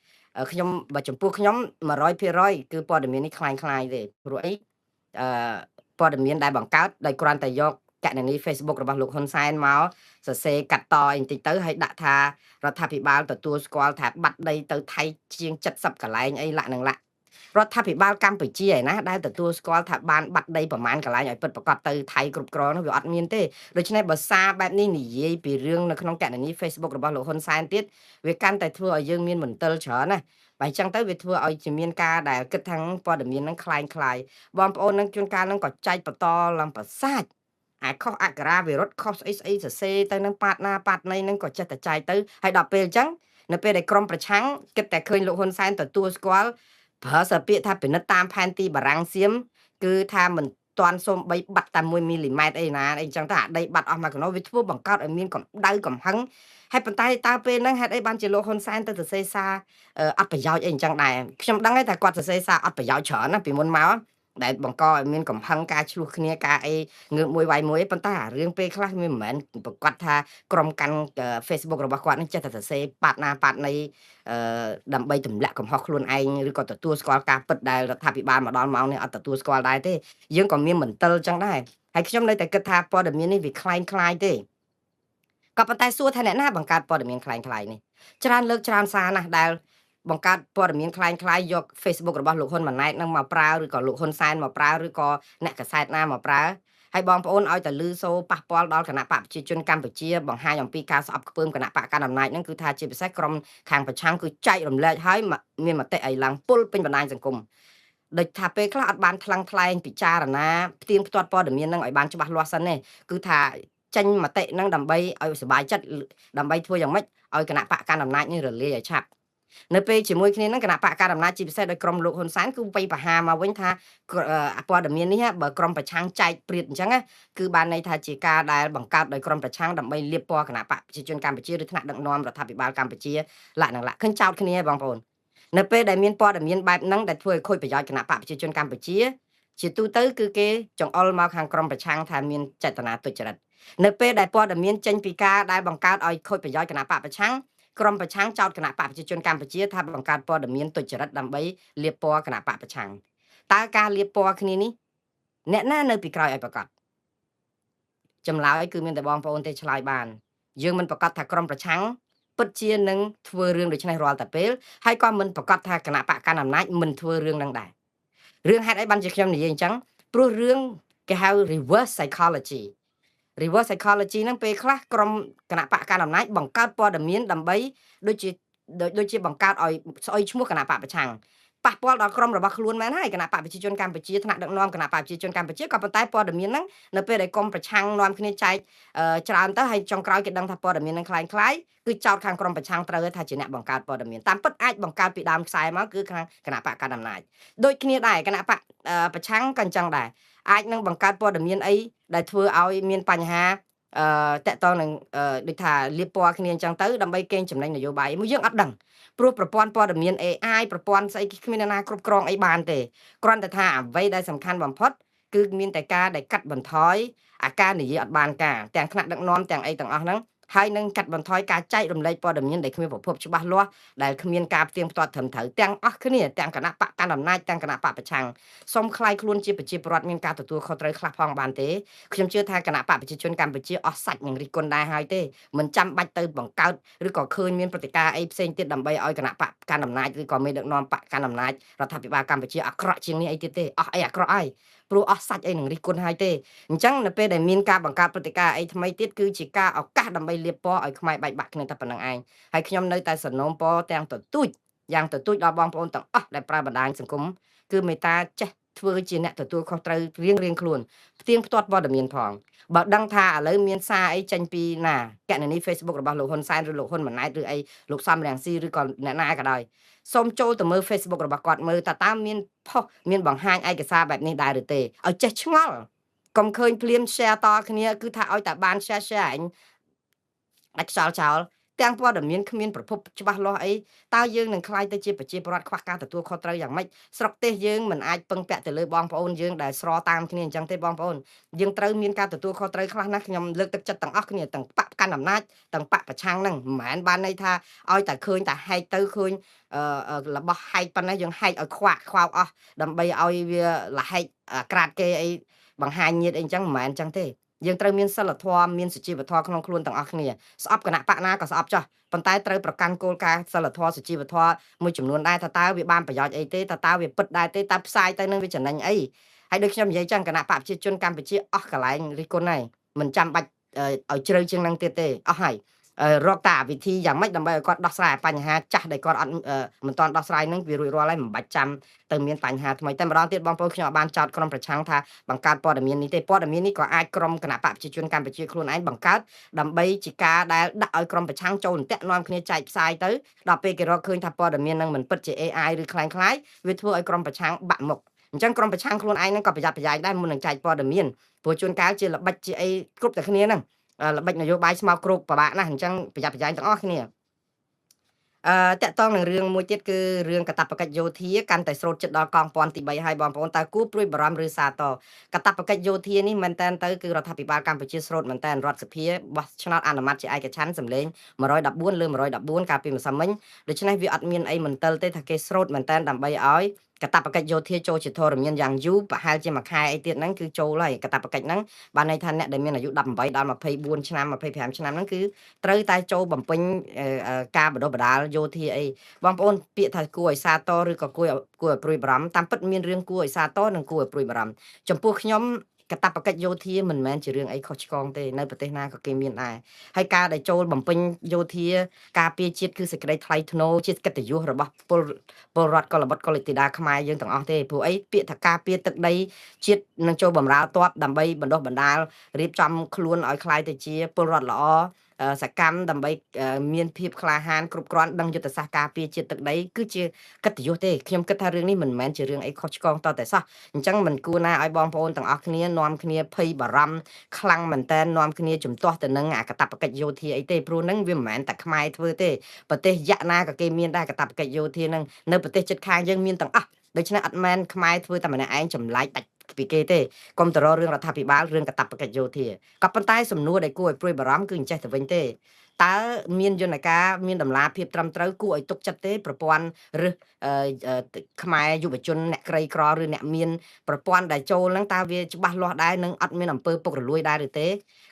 Speaker 1: ខ្ញុំបើចំពោះខ្ញុំ100%គឺព័ត៌មាននេះคล้ายៗទេព្រោះអីអឺព័ត៌មានដែលបង្កើតដោយគ្រាន់តែយកកណនី Facebook របស់លោកហ៊ុនសែនមកសរសេរកាត់តបន្តិចទៅហើយដាក់ថារដ្ឋាភិបាលទទួលស្គាល់ថាបាត់ដីទៅថៃជាង70កន្លែងអីឡាក់នឹងឡាក់រដ្ឋាភិបាលកម្ពុជាឯណាដែលទទួលស្គាល់ថាបានបាត់ដីប្រមាណកន្លែងឲ្យពិតប្រាកដទៅថៃគ្រប់គ្រងនោះវាអត់មានទេដូច្នេះបើសារបែបនេះនិយាយពីរឿងនៅក្នុងកណនី Facebook របស់លោកហ៊ុនសែនទៀតវាកាន់តែធ្វើឲ្យយើងមានមន្ទិលច្រើនណាបើអញ្ចឹងទៅវាធ្វើឲ្យជាមានការដែលគិតថាព័ត៌មានហ្នឹងคล้ายបងប្អូននឹងជួនកាលហ្នឹងក៏ចែកបន្តឡើងប្រសាទអាខុសអក្ខរាវិរុទ្ធខុសស្អីសរសេរទៅនឹងប៉ាតណាប៉ាតណីហ្នឹងក៏ចេះតែចែកទៅហើយដល់ពេលអញ្ចឹងនៅពេលដែលក្រមប្រឆាំងគិតតែឃើញលោកហ៊ុនសែនទទួលស្គាល់ប្រើសពាក្យថាពិនិត្យតាមផែនទីបារាំងសៀមគឺថាមិនតាន់សូម្បីបាត់តែ1មីលីម៉ែត្រអីណាអីចឹងទៅអាដីបាត់អស់មកកណោវាធ្វើបង្កើតឲ្យមានកម្ដៅកំហឹងហើយប៉ុន្តែតើពេលហ្នឹងហេតុអីបានជាលោកហ៊ុនសែនទៅសរសេរសារអត់ប្រយោជន៍អីអញ្ចឹងដែរខ្ញុំដឹងហើយថាគាត់សរសេរសារអត់ប្រយោជន៍ច្រើនណាពីមុនមកដែលបង្កឲ្យមានកំហឹងការឆ្លោះគ្នាការអីងើបមួយវាយមួយប៉ុន្តែអារឿងពេលខ្លះវាមិនមែនប្រកាសថាក្រុមកាន់ Facebook របស់គាត់នេះចេះតែសរសេរប៉ាតណាប៉ាតណីដើម្បីទម្លាក់កំហុសខ្លួនឯងឬក៏ទទួលស្គាល់ការពិតដែលរដ្ឋាភិបាលមកដល់ម៉ោងនេះអត់ទទួលស្គាល់ដែរទេយើងក៏មានមន្ទិលចឹងដែរហើយខ្ញុំនៅតែគិតថាព័ត៌មាននេះវាคล้ายទេក៏ប៉ុន្តែសួរថាអ្នកណាបង្កើតព័ត៌មានคล้ายនេះច្រើនលើកច្រើនសារណាស់ដែលបង្កើតព័ត៌មានคล้ายយក Facebook របស់លោកហ៊ុនម៉ាណែតនឹងមកប្រើឬក៏លោកហ៊ុនសែនមកប្រើឬក៏អ្នកកសែតណាមកប្រើហើយបងប្អូនឲ្យតែលឺសូប៉ះពាល់ដល់គណៈបកប្រជាជនកម្ពុជាបង្ហាញអំពីការស្អប់ខ្ពើមគណៈបកកណ្ដាលអំណាចហ្នឹងគឺថាជាពិសេសក្រុមខាងប្រឆាំងគឺចែករំលែកឲ្យមានមតិឲ្យឡើងពុលពេញបណ្ដាញសង្គមដូចថាពេលខ្លះអត់បានថ្លឹងថ្លែងពិចារណាផ្ទៀងផ្ទាត់ព័ត៌មានហ្នឹងឲ្យបានច្បាស់លាស់សិនទេគឺថាចេញមតិហ្នឹងដើម្បីឲ្យសុបាយចិត្តដើម្បីធ្វើយ៉ាងម៉េចឲ្យគណៈបកកណ្ដាលអំណាចនេះរលាយឲ្យឆាប់នៅពេលជាមួយគ្នាហ្នឹងគណៈបកកណ្ដាលអំណាចជាពិសេសដោយក្រុមលោកហ៊ុនសែនគឺបិបហាមកវិញថាព័ត៌មាននេះបើក្រុមប្រឆាំងចែកព្រៀតអញ្ចឹងគឺបានន័យថាជាការដែលបង្កើតដោយក្រុមប្រឆាំងដើម្បីលាបពណ៌គណៈបកប្រជាជនកម្ពុជាឬថ្នាក់ដឹកនាំរដ្ឋាភិបាលកម្ពុជាលក្ខណៈឃើញចោតគ្នាបងប្អូននៅពេលដែលមានព័ត៌មានបែបហ្នឹងដែលធ្វើឲ្យខូចប្រយោជន៍គណៈបកប្រជាជនកម្ពុជាជាទូទៅគឺគេចង្អុលមកខាងក្រុមប្រឆាំងថាមានចេតនាទុច្ចរិតនៅពេលដែលព័ត៌មានចេញពីការដែលបង្កើតឲ្យខូចប្រយោជន៍គណៈបកប្រឆាំងក្រុមប្រឆាំងចោទគណៈបកប្រជាជនកម្ពុជាថាបង្កើតព័ត៌មានទុច្ចរិតដើម្បីលាបពណ៌គណៈបកប្រឆាំងតើការលាបពណ៌គ្នានេះអ្នកណានៅពីក្រោយឲ្យប្រកាសចម្លើយគឺមានតែបងប្អូនទេឆ្លើយបានយើងមិនប្រកាសថាក្រុមប្រឆាំងពិតជានឹងធ្វើរឿងដូចនេះរាល់តែពេលហើយក៏មិនប្រកាសថាគណៈបកកណ្ដាលអំណាចមិនធ្វើរឿងនឹងដែររឿងហេតុអីបានជាខ្ញុំនិយាយអញ្ចឹងព្រោះរឿងគេហៅ reverse psychology ហ្នឹងពេលខ្លះក្រុមគណៈបកកណ្ដាលអំណាចបង្កើតព័ត៌មានដើម្បីដូចជាបង្កើតឲ្យស្អុយឈ្មោះគណៈបកប្រឆាំងប៉ះពាល់ដល់ក្រុមរបស់ខ្លួនមែនហើយគណៈបកប្រជាជនកម្ពុជាថ្នាក់ដឹកនាំគណៈបកប្រជាជនកម្ពុជាក៏ប៉ុន្តែព័ត៌មានហ្នឹងនៅពេលដែលក្រុមប្រឆាំងនាំគ្នាចែកច្រើនទៅហើយចុងក្រោយគេដឹងថាព័ត៌មានហ្នឹងคล้ายគឺចោតខាងក្រុមប្រឆាំងត្រូវថាជាអ្នកបង្កើតព័ត៌មានតាមពិតអាចបង្កើតពីដើមខ្សែមកគឺខាងគណៈបកកណ្ដាលអំណាចដូចគ្នាដែរគណៈបកប្រឆាំងក៏អញ្ចឹងដែរអាចនឹងបង្កើតព័ត៌មានអីដែលធ្វើឲ្យមានបញ្ហាតកតងនឹងដូចថាលៀបពណ៌គ្នាអញ្ចឹងទៅដើម្បីកេងចំណេញនយោបាយមួយយើងអត់ដឹងព្រោះប្រព័ន្ធព័ត៌មាន AI ប្រព័ន្ធស្អីគ្មានណាគ្រប់គ្រងអីបានទេគ្រាន់តែថាអ្វីដែលសំខាន់បំផុតគឺមានតែការដែលកាត់បន្ថយអាការនិយាយអត់បានការទាំងថ្នាក់ដឹកនាំទាំងអីទាំងអស់ហ្នឹងហើយនឹងកាត់បន្ថយការចែករំលែកព័ត៌មានដែលគ្មានប្រភពច្បាស់លាស់ដែលគ្មានការផ្ទៀងផ្ទាត់ត្រឹមត្រូវទាំងអស់គ្នាទាំងគណៈបកកណ្ដាលអំណាចទាំងគណៈបកប្រឆាំងសូមខ្លាយខ្លួនជាប្រជាពលរដ្ឋមានការទទួលខុសត្រូវខ្លះផងបានទេខ្ញុំជឿថាគណៈបកប្រជាជនកម្ពុជាអស់សាច់នឹងរិះគន់ដែរហើយទេមិនចាំបាច់ទៅបង្កើតឬក៏ឃើញមានព្រឹត្តិការណ៍អីផ្សេងទៀតដើម្បីឲ្យគណៈបកកណ្ដាលអំណាចឬក៏មេដឹកនាំបកកណ្ដាលអំណាចរដ្ឋាភិបាលកម្ពុជាអាក្រក់ជាងនេះអីទៀតទេអស់អីអាក្រក់ហើយព្រោះអស់សាច់អីនឹងរិះគន់ហើយទេអញ្ចឹងនៅពេលដែលមានការបង្កើតព្រឹត្តិការណ៍អីថ្មីទៀតគឺជាការឱកាសដើម្បីលាបពណ៌ឲ្យខ្មែរបែកបាក់គ្នាតែប៉ុណ្្នឹងឯងហើយខ្ញុំនៅតែសនំពរទាំងទទូចយ៉ាងទទូចដល់បងប្អូនទាំងអស់ដែលប្រើបណ្ដាញសង្គមគឺមេត្តាចេះធ្វើជាអ្នកទទួលខុសត្រូវរៀងខ្លួនផ្ទៀងផ្ទាត់ព័ត៌មានផងបើដឹងថាឥឡូវមានសារអីចេញពីណាកណនី Facebook របស់លោកហ៊ុនសែនឬលោកហ៊ុនម៉ាណែតឬអីលោកសំរងស៊ីឬក៏អ្នកណាក៏ដោយសូមចូលទៅមើល Facebook របស់គាត់មើលតើមានផុសមានបង្ហាញឯកសារបែបនេះដែរឬទេឲ្យចេះឆ្ងល់កុំឃើញភ្លាម share តគ្នាគឺថាឲ្យតែបាន share អញដាច់ខ្យល់ចោល ទាំងព័ត៌មានគ្មានប្រភពច្បាស់លាស់អីតើយើងនឹងខ្លាយទៅជាប្រជាពលរដ្ឋខ្វះការទទួលខុសត្រូវយ៉ាងម៉េចស្រុកទេសយើងមិនអាចពឹងពាក់ទៅលើបងប្អូនយើងដែលស្របតាមគ្នាអញ្ចឹងទេបងប្អូនយើងត្រូវមានការទទួលខុសត្រូវខ្លះណាស់ខ្ញុំលើកទឹកចិត្តទាំងអស់គ្នាទាំងបកកាន់អំណាចទាំងបកប្រឆាំងហ្នឹងមិនមែនបានន័យថាឲ្យតែឃើញតែហែកទៅឃើញរបស់ហែកប៉ុណ្ណេះយើងហែកឲ្យខ្វាក់ខ្វោកអស់ដើម្បីឲ្យវាលហែកក្រាតគេអីបង្ហាញញាតអីអញ្ចឹងមិនមែនអញ្ចឹងទេយើងត្រូវមានសិលធម៌មានសុជីវធម៌ក្នុងខ្លួនទាំងអស់គ្នាស្អប់គណៈបកណាក៏ស្អប់ចោះប៉ុន្តែត្រូវប្រកាន់គោលការណ៍សិលធម៌សុជីវធម៌មួយចំនួនដែរថាតើវាបានប្រយោជន៍អីទេតើវាពិតដែរទេតើផ្សាយទៅនឹងវាចំណេញអីហើយដូចខ្ញុំនិយាយចឹងគណៈបកប្រជាជនកម្ពុជាអស់កន្លែងរិះគន់ហើយមិនចាំបាច់ឲ្យជ្រៅជាងនឹងទៀតទេអស់ហើយរកតាវិធីយ៉ាងម៉េចដើម្បីឲ្យគាត់ដោះស្រាយបញ្ហាចាស់ដែលគាត់អត់មិនទាន់ដោះស្រាយនឹងវារួចរាល់ហើយមិនបាច់ចាំទៅមានបញ្ហាថ្មីតែម្ដងទៀតបងប្អូនខ្ញុំអាចបានចោទក្រុមប្រឆាំងថាបង្កើតព័ត៌មាននេះទេព័ត៌មាននេះក៏អាចក្រុមគណៈបកប្រជាជនកម្ពុជាខ្លួនឯងបង្កើតដើម្បីជាការដែលដាក់ឲ្យក្រុមប្រឆាំងចូលអន្ទាក់នាំគ្នាចែកផ្សាយទៅដល់ពេលគេរកឃើញថាព័ត៌មាននឹងមិនពិតជា AI ឬคล้ายៗវាធ្វើឲ្យក្រុមប្រឆាំងបាក់មុខអញ្ចឹងក្រុមប្រឆាំងខ្លួនឯងហ្នឹងក៏ប្រយ័ត្នប្រយែងដែរមុននឹងចែកព័ត៌មានព្រោះជួនកាលជាល្បិចជាអីគ្រប់តែគ្នាហ្នឹងល្បិចនយោបាយស្មោកគ្រោកពិបាកណាស់អញ្ចឹងប្រយ័ត្នប្រយែងទាំងអស់គ្នាតាក់ទងនឹងរឿងមួយទៀតគឺរឿងកាតព្វកិច្ចយោធាកាន់តែស្រូតចិត្តដល់កងពន្ធទី3ហើយបងប្អូនតើគួរព្រួយបារម្ភឬសាទរកាតព្វកិច្ចយោធានេះមែនតើទៅគឺរដ្ឋាភិបាលកម្ពុជាស្រូតមែនតើរដ្ឋសភាបោះឆ្នោតអនុម័តជាឯកច្ឆន្ទសម្លេង114លើ114កាលពីម្សិលមិញដូច្នេះវាអត់មានអីមន្ទិលទេថាគេស្រូតមែនតើដើម្បីឲ្យកតបកិច្ចយោធាចូលជាធរមានយ៉ាងយូរប្រហែលជាមួយខែអីទៀតហ្នឹងគឺចូលហើយកតបកិច្ចហ្នឹងបានន័យថាអ្នកដែលមានអាយុ18ដល់24ឆ្នាំ25ឆ្នាំហ្នឹងគឺត្រូវតែចូលបំពេញការបណ្ដុះបណ្ដាលយោធាអីបងប្អូនពាក្យថាគួរឲ្យសាទរឬក៏គួរឲ្យព្រួយបារម្ភតាមពិតមានរឿងគួរឲ្យសាទរនិងគួរឲ្យព្រួយបារម្ភចំពោះខ្ញុំកតបកិច្ចយោធាមិនមែនជារឿងអីខុសឆ្គងទេនៅប្រទេសណាក៏គេមានដែរហើយការដែលចូលបំពេញយោធាការពារជាតិគឺសេចក្តីថ្លៃថ្នូរជាកិត្តិយសរបស់ពលរដ្ឋកុលបុត្រកុលធីតាខ្មែរយើងទាំងអស់ទេព្រោះអីពាក្យថាការពារទឹកដីជាតិនឹងចូលបម្រើទ័ពដើម្បីបណ្ដុះបណ្ដាលរៀបចំខ្លួនឲ្យคล้ายទៅជាពលរដ្ឋល្អសកម្មដើម្បីមានភាពក្លាហានគ្រប់គ្រាន់ដឹងយុទ្ធសាស្ត្រការពារជាតិទឹកដីគឺជាកិត្តិយសទេខ្ញុំគិតថារឿងនេះមិនមែនជារឿងអីខុសឆ្គងតតែសោះអញ្ចឹងមិនគួរណាឲ្យបងប្អូនទាំងអស់គ្នានាំគ្នាភ័យបារម្ភខ្លាំងមែនតើនាំគ្នាជំទាស់ទៅនឹងអាកតបកិច្ចយោធាអីទេព្រោះហ្នឹងវាមិនមែនតែខ្មែរធ្វើទេប្រទេសយៈណាក៏គេមានដែរកតបកិច្ចយោធាហ្នឹងនៅប្រទេសជិតខាងយើងមានទាំងអស់ដូច្នេះអត់មែនខ្មែរធ្វើតែម្នាក់ឯងចម្លែកដាច់ពីគេទេកុំទៅរករឿងរដ្ឋាភិបាលរឿងកតបកិច្ចយោធាក៏ប៉ុន្តែសំណួរដែលគួរឲ្យព្រួយបារម្ភគឺអញ្ចេះទៅវិញទេតើមានយន្តការមានដំណាភាពត្រឹមត្រូវគួរឲ្យទុកចិត្តទេប្រព័ន្ធឬខ្មែរយុវជនអ្នកក្រីក្រឬអ្នកមានប្រព័ន្ធដែលចូលហ្នឹងតើវាច្បាស់លាស់ដែរនឹងអត់មានអំពើពុករលួយដែរឬទ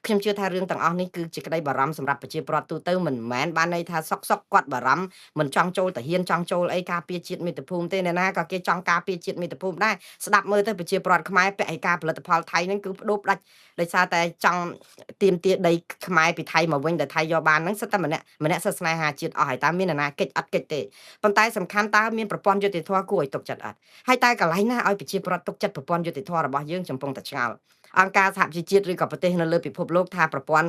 Speaker 1: េខ្ញុំជឿថារឿងទាំងអស់នេះគឺជាក្តីបារម្ភសម្រាប់ប្រជាពលរដ្ឋទូទៅមិនមែនបានន័យថាសុកគាត់បារម្ភមិនចង់ចូលតាហ៊ានចង់ចូលអីការពារជាតិមាតុភូមិទេអ្នកណាក៏គេចង់ការពារជាតិមាតុភូមិដែរស្ដាប់មើលទៅប្រជាពលរដ្ឋខ្មែរពាក់ឯការផលិតផលថៃហ្នឹងគឺបដូរផ្ដាច់ដោយសារតែចង់ទៀមទាដីខ្មែរពីថៃមកវិញដែលថៃយកបានហ្នឹងសិតតែម្នាក់សិស្សស្នេហាជាតិអស់ហើយតើមាននរណាកិច្ចអត់កិច្ចទេប៉ុន្តែសំខាន់តើមានប្រព័ន្ធយុតិធធគួរឲ្យទុកចិត្តអត់ហើយតែកន្លែងណាឲ្យប្រជាពលរដ្ឋទុកចិត្តប្រព័ន្ធយុតិធធរបស់យើងចំពុងតែឆ្ងល់អង្គការសហជីវជាតិឬក៏ប្រទេសនៅលើពិភពលោកថាប្រព័ន្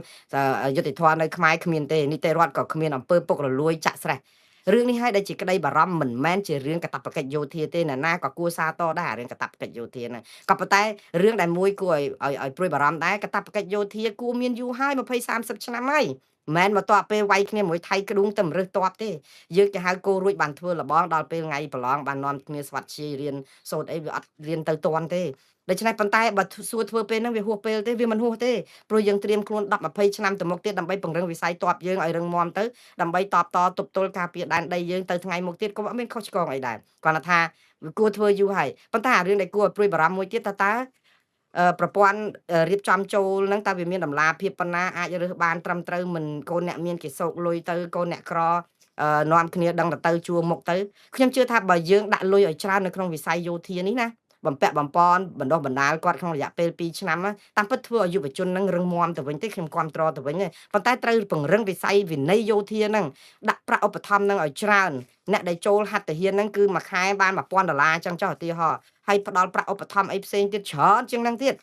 Speaker 1: ធយុតិធធនៅខ្មែរគ្មានទេនីតិរដ្ឋក៏គ្មានអំពើពុករលួយចាក់ស្រេះរឿងនេះហើយដែលជាក្តីបារម្ភមិនមែនជារឿងកតបកិច្ចយោធាទេណាណាក៏គួរសាទរដែររឿងកតបកិច្ចយោធាហ្នឹងក៏ប៉ុន្តែរឿងដែលមួយគួរឲ្យព្រួយបារម្ភដែរកតបកិច្ចយោធាគួរមានយូរហើយ20 30ឆ្នាំហើយមិនមកតបពេលវាយគ្នាមួយថៃក្ដួងទៅរឹសតបទេយើងទៅហៅគោរួចបានធ្វើលបងដល់ពេលថ្ងៃប្រឡងបាននាំគ្នាស្វាត់ជារៀនសូត្រអីវាអត់រៀនទៅតន់ទេដូច្នេះប៉ុន្តែបើសួរធ្វើពេលហ្នឹងវាហួសពេលទេវាមិនហួសទេព្រោះយើងត្រៀមខ្លួន10 20ឆ្នាំទៅមុខទៀតដើម្បីពង្រឹងវិស័យតបយើងឲ្យរឹងមាំទៅដើម្បីតបតទប់ទល់ការពារដែនដីយើងទៅថ្ងៃមុខទៀតក៏អត់មានខុសឆ្គងអីដែរគាត់ថាវាគួរធ្វើយូរហើយប៉ុន្តែអារឿងដែលគួរឲ្យព្រួយបារម្ភមួយទៀតតើប្រព័ន្ធរៀបចំចូលហ្នឹងតើវាមានតម្លាភាពប៉ុណ្ណាអាចរើសបានត្រឹមត្រូវមិនកូនអ្នកមានគេសោកលុយទៅកូនអ្នកក្រនាំគ្នាដឹងទៅជួមុខទៅខ្ញុំជឿថាបើយើងដាក់លុយឲ្យច្រើននៅក្នុងវិស័យយោធានេះណាបំពាក់បំពន់បណ្ដុះបណ្ដាលគាត់ក្នុងរយៈពេល2ឆ្នាំតាមពិតធ្វើឲ្យយុវជននឹងរឹងមាំទៅវិញទេខ្ញុំគាំទ្រទៅវិញប៉ុន្តែត្រូវពង្រឹងវិស័យវិន័យយោធានឹងដាក់ប្រាក់ឧបត្ថម្ភនឹងឲ្យច្រើនអ្នកដែលចូលហាត់ទាហានហ្នឹងគឺមួយខែបាន$1000អញ្ចឹងចុះឧទាហរណ៍ហើយផ្ដល់ប្រាក់ឧបត្ថម្ភអីផ្សេងទៀតច្រើនជាងហ្នឹងទៀត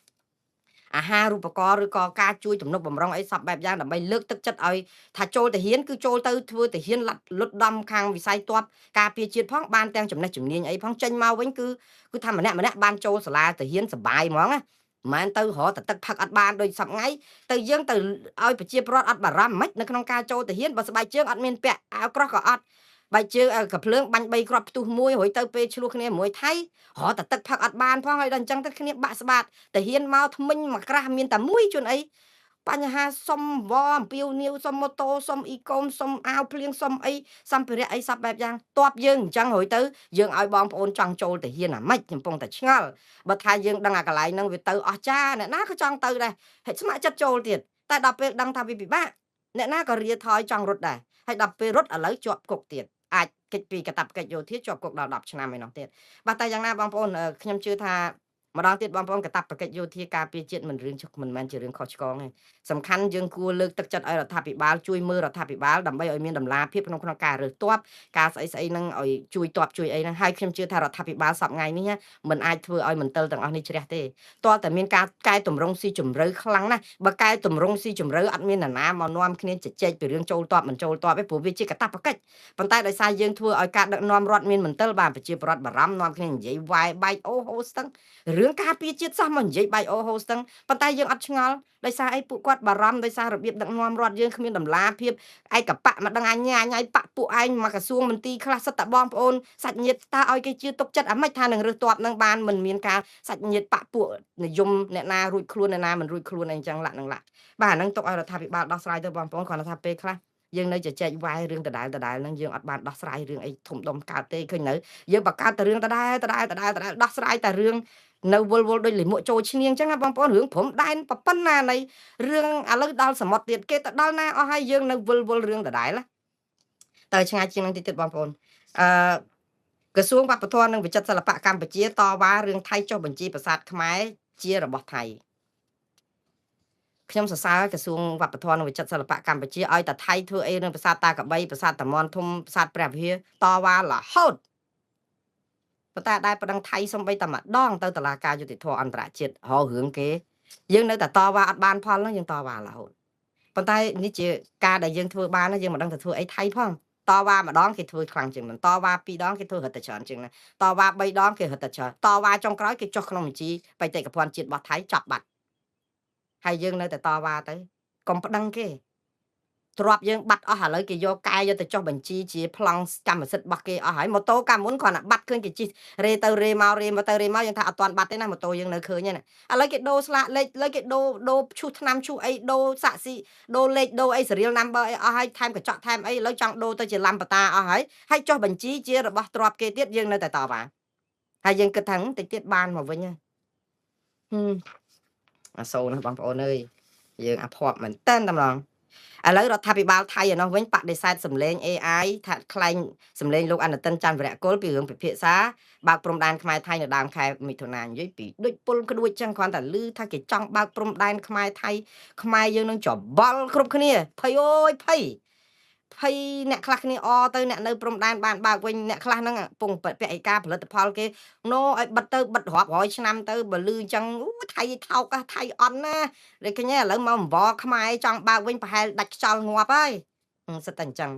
Speaker 1: អាហារូបករណ៍ឬក៏ការជួយទំនុកបម្រុងអីសពបែបយ៉ាងដើម្បីលើកទឹកចិត្តឲ្យថាចូលទាហានគឺចូលទៅធ្វើទាហានលុតដំខាងវិស័យទ័ពការពារជាតិផងបានទាំងចំណេះជំនាញអីផងចេញមកវិញគឺថាម្នាក់បានចូលសាលាទាហានសប្បាយហ្មងណា មិនទៅរកតែទឹកផឹកអត់បានដូចសប្ងៃទៅយើងទៅឲ្យប្រជាពលរដ្ឋអត់បារម្ភមិននៅក្នុងការចូលទៅហ៊ានបើស្បែកជើងអត់មានពាក់អាវក្រោះក៏អត់បែកជើងកាភ្លើងបាញ់3គ្រាប់ផ្ទុះមួយរួយទៅពេលឆ្លោះគ្នាមួយថៃរកតែទឹកផឹកអត់បានផងហើយដល់អញ្ចឹងទៅគ្នាបាក់ស្បាតទៅហ៊ានមកថ្មិញមកក្រាស់មានតែមួយជួនអីបញ្ហាសុំវអំពាវនាវសុំម៉ូតូសុំអ៊ីកុំសុំអាវភ្លៀងសុំអីសម្ភារៈអីសពបែបយ៉ាងតបយើងអញ្ចឹងរួយទៅយើងឲ្យបងប្អូនចង់ចូលទៅហ៊ានអាម៉េចកំពុងតែឆ្ងល់បើថាយើងដឹងអាកន្លែងហ្នឹងវាទៅអស់ចាអ្នកណាក៏ចង់ទៅដែរហេតុស្ម័គ្រចិត្តចូលទៀតតែដល់ពេលដឹងថាវាពិបាកអ្នកណាក៏រាថយចង់រត់ដែរហើយដល់ពេលរត់ឥឡូវជាប់គុកទៀតអាចកិច្ចពីកាតព្វកិច្ចយោធាជាប់គុកដល់10ឆ្នាំឯនោះទៀតបាទតែយ៉ាងណាបងប្អូនខ្ញុំជឿថាម្ដងទៀតបងប្អូនកាតព្វកិច្ចយោធាការពារជាតិមិនរឿងមិនមែនជារឿងខុសឆ្គងទេសំខាន់យើងគួរលើកទឹកចិត្តឲ្យរដ្ឋាភិបាលជួយមើលរដ្ឋាភិបាលដើម្បីឲ្យមានតម្លាភាពក្នុងការរើសទ័ពការស្អីហ្នឹងឲ្យជួយទ័ពជួយអីហ្នឹងហើយខ្ញុំជឿថារដ្ឋាភិបាលសប្តាហ៍នេះមិនអាចធ្វើឲ្យមន្ទិលទាំងអស់នេះជ្រះទេតើតែមានការកែតម្រង់ស៊ីជម្រៅខ្លាំងណាស់បើកែតម្រង់ស៊ីជម្រៅអត់មាននរណាមកនាំគ្នាជជែកពីរឿងចូលទ័ពមិនចូលទ័ពទេព្រោះវាជាកាតព្វកិច្ចប៉ុន្តែដោយសារយើងធ្វើឲ្យការដឹកនាំរដ្ឋមានមន្ទិលបានប្រជាពលរដ្ឋបារម្ភនាំគ្នានិយាយវាយបែកអូហូស្ទឹងរឿងការពារជាតិសោះមកនិយាយបែកអូហូស្ទឹងប៉ុន្តែយើងអត់ឆ្ងល់ដោយសារអីពួកគាត់បារម្ភដោយសាររបៀបដឹកនាំរដ្ឋយើងគ្មានតម្លាភាពឯកបៈមិនដឹងអញ្ញាញ៉ៃបៈពួកឯងមកក្រសួងមន្ទីរខ្លះសិតតែបងប្អូនសាច់ញាតិតើឲ្យគេជឿទុកចិត្តអាម៉េចថានឹងរើសទ័ពនឹងបានមិនមានការសាច់ញាតិបៈពួកនិយមអ្នកណារួចខ្លួនអ្នកណាមិនរួចខ្លួនអីចឹងឡាក់នឹងឡាក់បាទអានឹងទុកឲ្យរដ្ឋាភិបាលដោះស្រាយទៅបងប្អូនគាត់ថាពេលខ្លះយើងនៅជជែកវាយរឿងដដែលហ្នឹងយើងអត់បានដោះស្រាយរឿងអីធំដុំកើតទេឃើញនៅយើងបង្កើតតែរឿងដដែលដោះស្រាយតែរឿងនៅវល់ដូចលិមួកចូលឈ្នៀងអញ្ចឹងបងប្អូនរឿងព្រំដែនប៉ុណ្ណានៃរឿងឥឡូវដល់សមុទ្រទៀតគេទៅដល់ណាអស់ហើយយើងនៅវល់រឿងដដែលតែឆ្ងាយជាងនឹងទៀតបងប្អូនអឺក្រសួងវប្បធម៌និងវិចិត្រសិល្បៈកម្ពុជាតវ៉ារឿងថៃចុះបញ្ជីប្រាសាទខ្មែរជារបស់ថៃខ្ញុំសរសើរក្រសួងវប្បធម៌និងវិចិត្រសិល្បៈកម្ពុជាឲ្យតែថៃធ្វើអីនឹងប្រាសាទតាកបីប្រាសាទតាមាន់ធំប្រាសាទព្រះវិហារតវ៉ារហូតប៉ុន្តែដែលប្តឹងថៃសំបីតែម្ដងទៅតុលាការយុតិធធអន្តរជាតិរករឿងគេយើងនៅតែតវ៉ាអត់បានផលហ្នឹងយើងតវ៉ារហូតប៉ុន្តែនេះជាការដែលយើងធ្វើបានយើងមិនដឹងទៅធ្វើអីថៃផងតវ៉ាម្ដងគេធ្វើខ្លាំងជាងហ្នឹងតវ៉ា2ដងគេធ្វើរត់តែច្រើនជាងហ្នឹងតវ៉ា3ដងគេរត់តែច្រើនតវ៉ាចុងក្រោយគេចុះក្នុងបញ្ជីបេតិកភណ្ឌជាតិរបស់ថៃចាប់បាត់ហើយយើងនៅតែតវ៉ាទៅកុំប្តឹងគេទ្របយើងបាត់អស់ឥឡូវគេយកកាយយកទៅចុះបញ្ជីជាប្លង់កម្មសិទ្ធិរបស់គេអស់ហើយម៉ូតូកាលមុនគ្រាន់តែបាត់ឃើញគេជិះរេទៅរេមកយើងថាអត់ទាន់បាត់ទេណាម៉ូតូយើងនៅឃើញហ្នឹងឥឡូវគេដូរស្លាកលេខឥឡូវគេដូរឈូសថ្នាំឈូសអីដូរសាក់ស៊ីដូរលេខដូរអី serial number អីអស់ហើយថែមកញ្ចក់ថែមអីឥឡូវចង់ដូរទៅជាឡំបតាអស់ហើយចុះបញ្ជីជារបស់ទ្របគេទៀតយើងនៅតែតបហើយយើងគិតថាតិចទៀតបានមកវិញអាសូរណាបងប្អូនអើយយើងអាភ័ព្វមែនតើតម្លងឥឡូវរដ្ឋាភិបាលថៃឯនោះវិញបដិសេធសម្លេង AI ថាខ្លែងសម្លេងលោកអនុទិនច័ន្ទវរៈគុលពីរឿងពិភាក្សាបើកព្រំដែនខ្មែរថៃនៅដើមខែមិថុនានិយាយពីដូចពលក្ដួចចឹងគ្រាន់តែឮថាគេចង់បើកព្រំដែនខ្មែរថៃខ្មែរយើងនឹងច្បល់គ្រប់គ្នាភ័យអូយភ័យអ្នកខ្លះគ្នាអទៅអ្នកនៅព្រំដែនបានបើកវិញអ្នកខ្លះហ្នឹងពងពាក់ឯកាផលិតផលគេណូឲ្យបិទទៅបិទរាប់រយឆ្នាំទៅបើលឺអញ្ចឹងថៃថោកថៃអន់ណាដូចគ្នាឥឡូវមកអង្វរខ្មែរចង់បើកវិញប្រហែលដាច់ខ្យល់ងាប់ហើយសិតតែអញ្ចឹង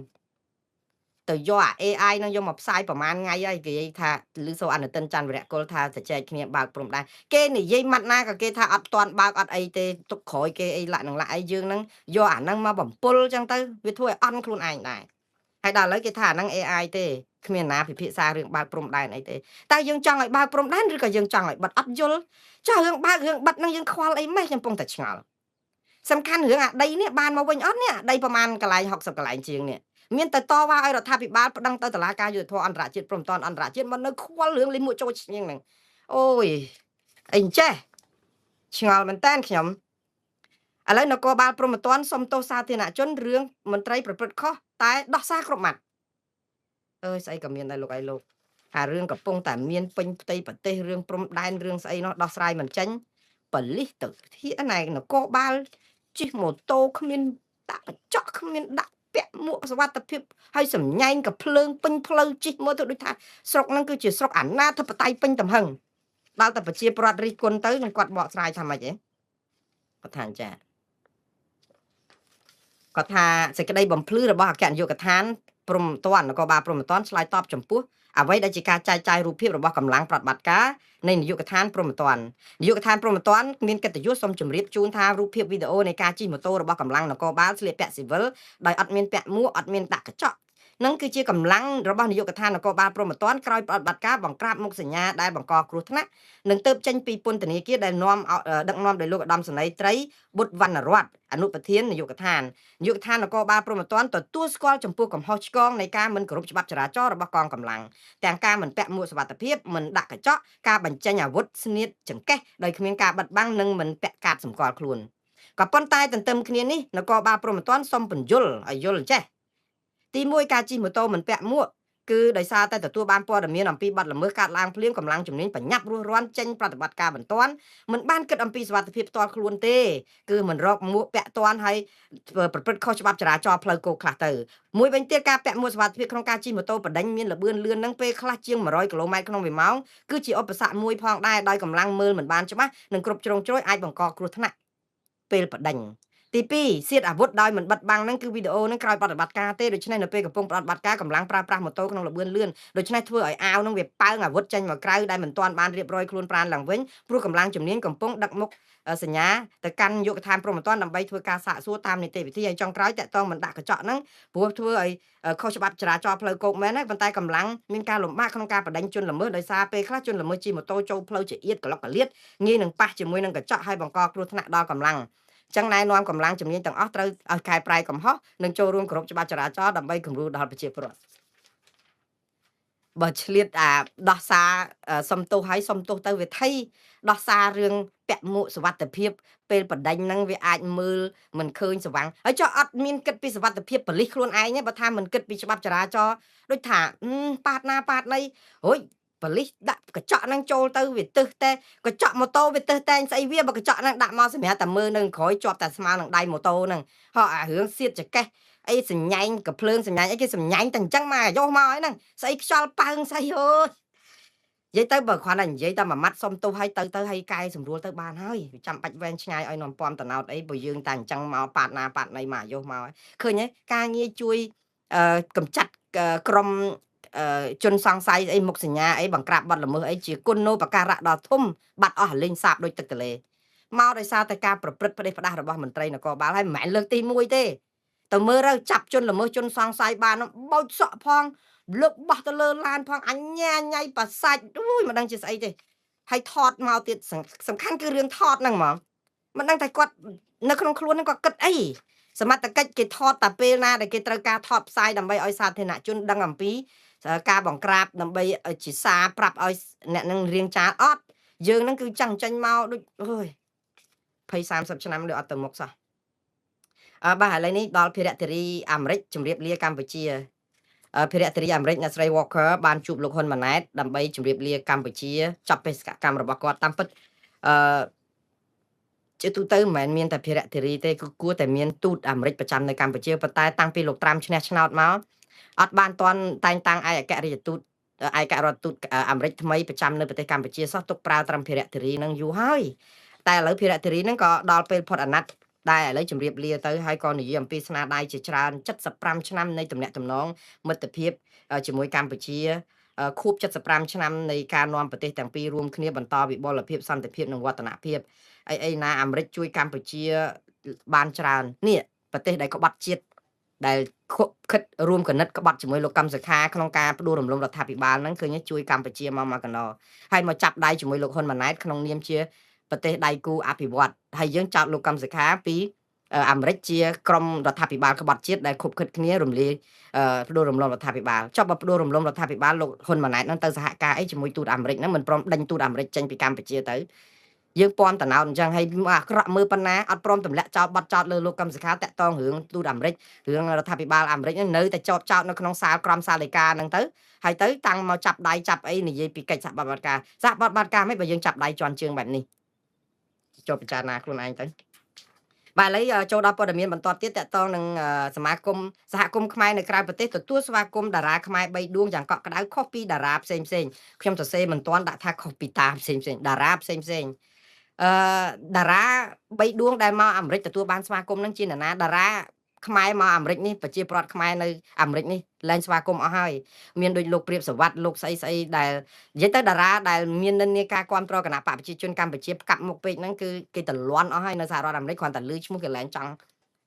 Speaker 1: ទៅយកអា AI នឹងយកមកផ្សាយប្រហែលថ្ងៃហើយគេនិយាយថាឮសូអនុទិនច័ន្ទវរៈគុលថាទៅចែកគ្នាបើកព្រំដែនគេនិយាយម៉ាត់ណាក៏គេថាអត់ទាន់បើកអត់អីទេទុកក្រោយគេអីលាក់នឹងលាក់អីយើងនឹងយកអាហ្នឹងមកបំពុលចឹងទៅវាធ្វើឲ្យអន់ខ្លួនឯងដែរហើយដល់ឥឡូវគេថាអាហ្នឹង AI ទេគ្មានណាពិភាក្សារឿងបើកព្រំដែនអីទេតែយើងចង់ឲ្យបើកព្រំដែនឬក៏យើងចង់ឲ្យបិទអត់យល់ចុះរឿងបើករឿងបិទហ្នឹងយើងខ្វល់អីម៉េចខ្ញុំកំពុងតែឆ្ងល់សំខាន់រឿងអាដីនេះបានមកវិញអត់នេះអាដីប្រហែលកន្លែង60កន្លែងជាងនេះមានតែតវ៉ាឲ្យរដ្ឋាភិបាលប្តឹងទៅតុលាការយុត្តិធម៌អន្តរជាតិព្រមតនអន្តរជាតិមកនៅខ្វល់រឿងលិមួកចូលឈ្នៀងហ្នឹងអូយអីចេះឆ្ងល់មែនតើខ្ញុំឥឡូវនគរបាលព្រំប្រទានសុំទោសសាធារណជនរឿងមន្ត្រីប្រព្រឹត្តខុសតែដោះសារគ្រប់ម៉ាត់អើយស្អីក៏មានដែរលោកអារឿងកំពុងតែមានពេញផ្ទៃប្រទេសរឿងព្រំដែនរឿងស្អីនោះដោះស្រាយមិនចេញប៉លិសទៅធៀណែនគរបាលជិះម៉ូតូគ្មានដាក់កញ្ចក់គ្មានដាក់ពាក់មួកសុវត្ថិភាពហើយសម្ញែងក៏ភ្លើងពេញផ្លូវជិះមកទៅដូចថាស្រុកហ្នឹងគឺជាស្រុកអាណាធិបតេយ្យពេញទំហឹងដល់តែប្រជាពលរដ្ឋរិះគន់ទៅនឹងគាត់បកស្រាយថាម៉េចគាត់ថាចាគាត់ថាសេចក្តីបំភ្លឺរបស់អគ្គនាយកដ្ឋាន ព្រំតននគរបាលព្រំតនឆ្លើយតបចំពោះអ្វីដែលជាការចែកចាយរូបភាពរបស់កម្លាំងប្រតិបត្តិការនៃនាយកដ្ឋានព្រំតននាយកដ្ឋានព្រំតនមានកិត្តិយសសូមជម្រាបជូនថារូបភាពវីដេអូនៃការជិះម៉ូតូរបស់កម្លាំងនគរបាលស្លៀកពាក់ស៊ីវិលដោយអត់មានពាក់មួកអត់មានដាក់កញ្ចក់នឹងគឺជាកម្លាំងរបស់នាយកដ្ឋាននគរបាលព្រំតនក្រោយប្រតិបត្តិការបង្ក្រាបមុខសញ្ញាដែលបង្កគ្រោះថ្នាក់នឹងទៅចេញពីពន្ធនាគារដែលនាំដឹកនាំដោយលោកឧត្តមសេនីយ៍ត្រីបុត្រវណ្ណរតន៍អនុប្រធាននាយកដ្ឋាននគរបាលព្រំតនទទួលស្គាល់ចំពោះកំហុសឆ្គងនៃការមិនគោរពច្បាប់ចរាចរណ៍របស់កងកម្លាំងទាំងការមិនពាក់មួកសុវត្ថិភាពមិនដាក់កញ្ចក់ការបញ្ចេញអាវុធស្នៀតចង្កេះដោយគ្មានការបិទបាំងនិងមិនពាក់កាតសម្គាល់ខ្លួនក៏ប៉ុន្តែទន្ទឹមគ្នានេះនគរបាលព្រំតនសូមពន្យល់ឲ្យយល់ចេះទី1ការជិះម៉ូតូមិនពាក់មួកគឺដោយសារតែទទួលបានព័ត៌មានអំពីបទល្មើសកើតឡើងភ្លាមកម្លាំងជំនាញបញ្ញាប់រស់រាន់ចេញប្រតិបត្តិការបន្ទាន់មិនបានគិតអំពីសុវត្ថិភាពផ្ទាល់ខ្លួនទេគឺមិនរកមួកពាក់ទាន់ហើយប្រព្រឹត្តខុសច្បាប់ចរាចរណ៍ផ្លូវគោកខ្លះទៅមួយវិញទៀតការពាក់មួកសុវត្ថិភាពក្នុងការជិះម៉ូតូបដិញមានល្បឿនលឿននឹងពេលខ្លះជាង100គីឡូម៉ែត្រក្នុង1ម៉ោងគឺជាឧបសគ្គមួយផងដែរដោយកម្លាំងមើលមិនបានច្បាស់និងគ្រប់ជ្រុងជ្រោយអាចបង្កគ្រោះថ្នាក់ពេលបដិញទី2សៀតអាវុធដោយមិនបិទបាំងហ្នឹងគឺវីដេអូហ្នឹងក្រោយប្រតិបត្តិការទេដូច្នេះនៅពេលកំពុងប្រតិបត្តិការកម្លាំងប្រើប្រាស់ម៉ូតូក្នុងល្បឿនលឿនដូច្នេះធ្វើឲ្យអាវហ្នឹងវាប៉ើងអាវុធចេញមកក្រៅដែលមិនទាន់បានរៀបរយខ្លួនប្រាណឡើងវិញព្រោះកម្លាំងជំនាញកំពុងដឹកមុខសញ្ញាទៅកាន់នាយកដ្ឋានព្រំប្រទានដើម្បីធ្វើការសាកសួរតាមនីតិវិធីហើយចុងក្រោយតាក់ទងមិនដាក់កញ្ចក់ហ្នឹងព្រោះធ្វើឲ្យខុសច្បាប់ចរាចរណ៍ផ្លូវគោកមែនហើយប៉ុន្តែកម្លាំងមានការលំបាកក្នុងការបដិញជនល្មើសដោយសារពេលខ្លះជនល្មើសជិះម៉ូតូចូលផ្លូវចៀតក្លុកកលៀតងាយនឹងប៉ះជាមួយនឹងកញ្ចក់ហើយបង្កគ្រោះថ្នាក់ដល់កម្លាំងចឹងណែនាំកម្លាំងជំនាញទាំងអស់ត្រូវឲ្យកែប្រែកំហុសនិងចូលរួមគោរពច្បាប់ចរាចរណ៍ដើម្បីគំរូដល់ប្រជាពលរដ្ឋបើឆ្លៀតដោះសារសុំទោសឲ្យសុំទោសទៅវាថៃដោះសាររឿងពាក់មួកសុវត្ថិភាពពេលបដិញហ្នឹងវាអាចមើលមិនឃើញស្វាំងហើយចុះអត់មានគិតពីសុវត្ថិភាពប៉ូលីសខ្លួនឯងទេបើថាមិនគិតពីច្បាប់ចរាចរណ៍ដូចថាប៉ាតណាប៉ាតណីហុយប៉ូលីសដាក់កញ្ចក់ហ្នឹងចូលទៅវាទឹះតែកញ្ចក់ម៉ូតូវាទឹះតែងស្អីវាបើកញ្ចក់ហ្នឹងដាក់មកសម្រាប់តែមើលនៅក្រោយជាប់តែស្មើនឹងដៃម៉ូតូហ្នឹងហោះអារឿងសៀតចកេះអីសញ្ញែងកំភ្លើងសញ្ញែងអីគេសញ្ញែងតែអញ្ចឹងមកយកមកហើយហ្នឹងស្អីខ្យល់ប៉ើងស្អីអើយនិយាយទៅបើគ្រាន់តែនិយាយតែមួយម៉ាត់សុំទោសឲ្យទៅឲ្យកែសម្រួលទៅបានហើយវាចាំបាច់វែងឆ្ងាយឲ្យនាំពំតណោតអីបើយើងតែអញ្ចឹងមកប៉ាតណាប៉ាតណីមកយកមកហើយឃើញទេការងារជួយកម្ចាត់ក្រុមជនសង្ស័យអីមុខសញ្ញាអីបង្ក្រាបបទល្មើសអីជាគុណូបការៈដ៏ធំបាត់អស់លេងសាបដូចទឹកទន្លេមកដោយសារតែការប្រព្រឹត្តផ្ដេសផ្ដាស់របស់មន្ត្រីនគរបាលហើយមិនមែនលើកទី1ទេទៅមើលទៅចាប់ជនល្មើសជនសង្ស័យបានបោចសក់ផងលើកបោះទៅលើឡានផងអញ្ញាញ៉ៃប្រសាច់អូយមិនដឹងជាស្អីទេហើយថតមកទៀតសំខាន់គឺរឿងថតហ្នឹងហ្មងមិនដឹងតែគាត់នៅក្នុងខ្លួនហ្នឹងគាត់គិតអីសមត្ថកិច្ចគេថតតែពេលណាដែលគេត្រូវការថតផ្សាយដើម្បីឲ្យសាធារណជនដឹងអំពីការបង្ក្រាបដើម្បីជាសារប្រាប់ឲ្យអ្នកនឹងរៀងចាលអត់យើងហ្នឹងគឺចង់ចេញមកដូចអើយ20 30ឆ្នាំលើអត់ទៅមុខសោះបាទឥឡូវនេះដល់ភារៈធារីអាមេរិកជម្រាបលាកម្ពុជាភារៈធារីអាមេរិកអ្នកស្រី Walker បានជួបលោកហ៊ុនម៉ាណែតដើម្បីជម្រាបលាកម្ពុជាចាប់បេសកកម្មរបស់គាត់តាមពិតជាទូទៅមិនមែនមានតែភារៈធារីទេគឺគួរតែមានទូតអាមេរិកប្រចាំនៅកម្ពុជាប៉ុន្តែតាំងពីលោកត្រាំឈ្នះឆ្នោតមកអត់បានតាន់តែងតាំងឯកអគ្គរដ្ឋទូតអាមេរិកថ្មីប្រចាំនៅប្រទេសកម្ពុជាសោះទុកប្រើត្រឹមភារៈធារីនឹងយូរហើយតែឥឡូវភារៈធារីនឹងក៏ដល់ពេលផុតអាណត្តិដែរឥឡូវជម្រាបលាទៅហើយក៏និយាយអំពីស្នាដៃជាច្រើន75ឆ្នាំនៃទំនាក់ទំនងមិត្តភាពជាមួយកម្ពុជាខួប75ឆ្នាំនៃការនាំប្រទេសទាំងពីររួមគ្នាបន្តវិបលភាពសន្តិភាពនិងវឌ្ឍនភាពអីណាអាមេរិកជួយកម្ពុជាបានច្រើននេះប្រទេសដែលក្បត់ជាតិដែលខិតរួមគណិតក្បត់ជាមួយលោកកឹមសុខាក្នុងការផ្ដួលរំលំរដ្ឋាភិបាលហ្នឹងឃើញជួយកម្ពុជាមកកណ្ដោហើយមកចាប់ដៃជាមួយលោកហ៊ុនម៉ាណែតក្នុងនាមជាប្រទេសដៃគូអភិវឌ្ឍហើយយើងចោទលោកកឹមសុខាពីអាមេរិកជាក្រុមរដ្ឋាភិបាលក្បត់ជាតិដែលខុបខិតគ្នារំលាយផ្ដួលរំលំរដ្ឋាភិបាលចុះបើផ្ដួលរំលំរដ្ឋាភិបាលលោកហ៊ុនម៉ាណែតហ្នឹងទៅសហការអីជាមួយទូតអាមេរិកហ្នឹងមិនព្រមដេញទូតអាមេរិកចេញពីកម្ពុជាទៅយើងពំតណោតអញ្ចឹងហើយអាក្រក់មើលប៉ុណ្ណាអត់ព្រមទម្លាក់ចោលបាត់ចោលលើលោកកឹមសុខាតាក់ទងរឿងទូតអាមេរិករឿងរដ្ឋាភិបាលអាមេរិកនៅតែចោតនៅក្នុងសាលក្រមសាលដីកាហ្នឹងទៅហើយទៅតាំងមកចាប់ដៃចាប់អីនិយាយពីកិច្ចសហប្រតិបត្តិការមិនបើយើងចាប់ដៃជន់ជើងបែបនេះចូលពិចារណាខ្លួនឯងទៅបាទឥឡូវចូលដល់ព័ត៌មានបន្តទៀតតាក់ទងនឹងសហគមន៍ខ្មែរនៅក្រៅប្រទេសទទួលស្វាគមន៍តារាខ្មែរ3ដួងយ៉ាងកក់ក្ដៅខុសពីតារាផ្សេងខ្ញុំសរសេរមិនទាន់ដាក់ថាខុសពីតាផ្សេងតារាផ្សេងតារា3ដួងដែលមកអាមេរិកទទួលបានស្វាគមន៍នឹងជានរណាតារា ខ្មែរមកអាមេរិកនេះប្រជាពលរដ្ឋខ្មែរនៅអាមេរិកនេះលែងស្វាគមន៍អស់ហើយមានដូចលោកព្រាបសវັດលោកស្អីស្អីដែលនិយាយទៅតារាដែលមាននិន្នាការគ្រប់គ្រងគណៈបកប្រជាជនកម្ពុជាផ្កាប់មុខពេកហ្នឹងគឺគេតលន់អស់ហើយនៅសហរដ្ឋអាមេរិកគ្រាន់តែលឺឈ្មោះគេលែងចង់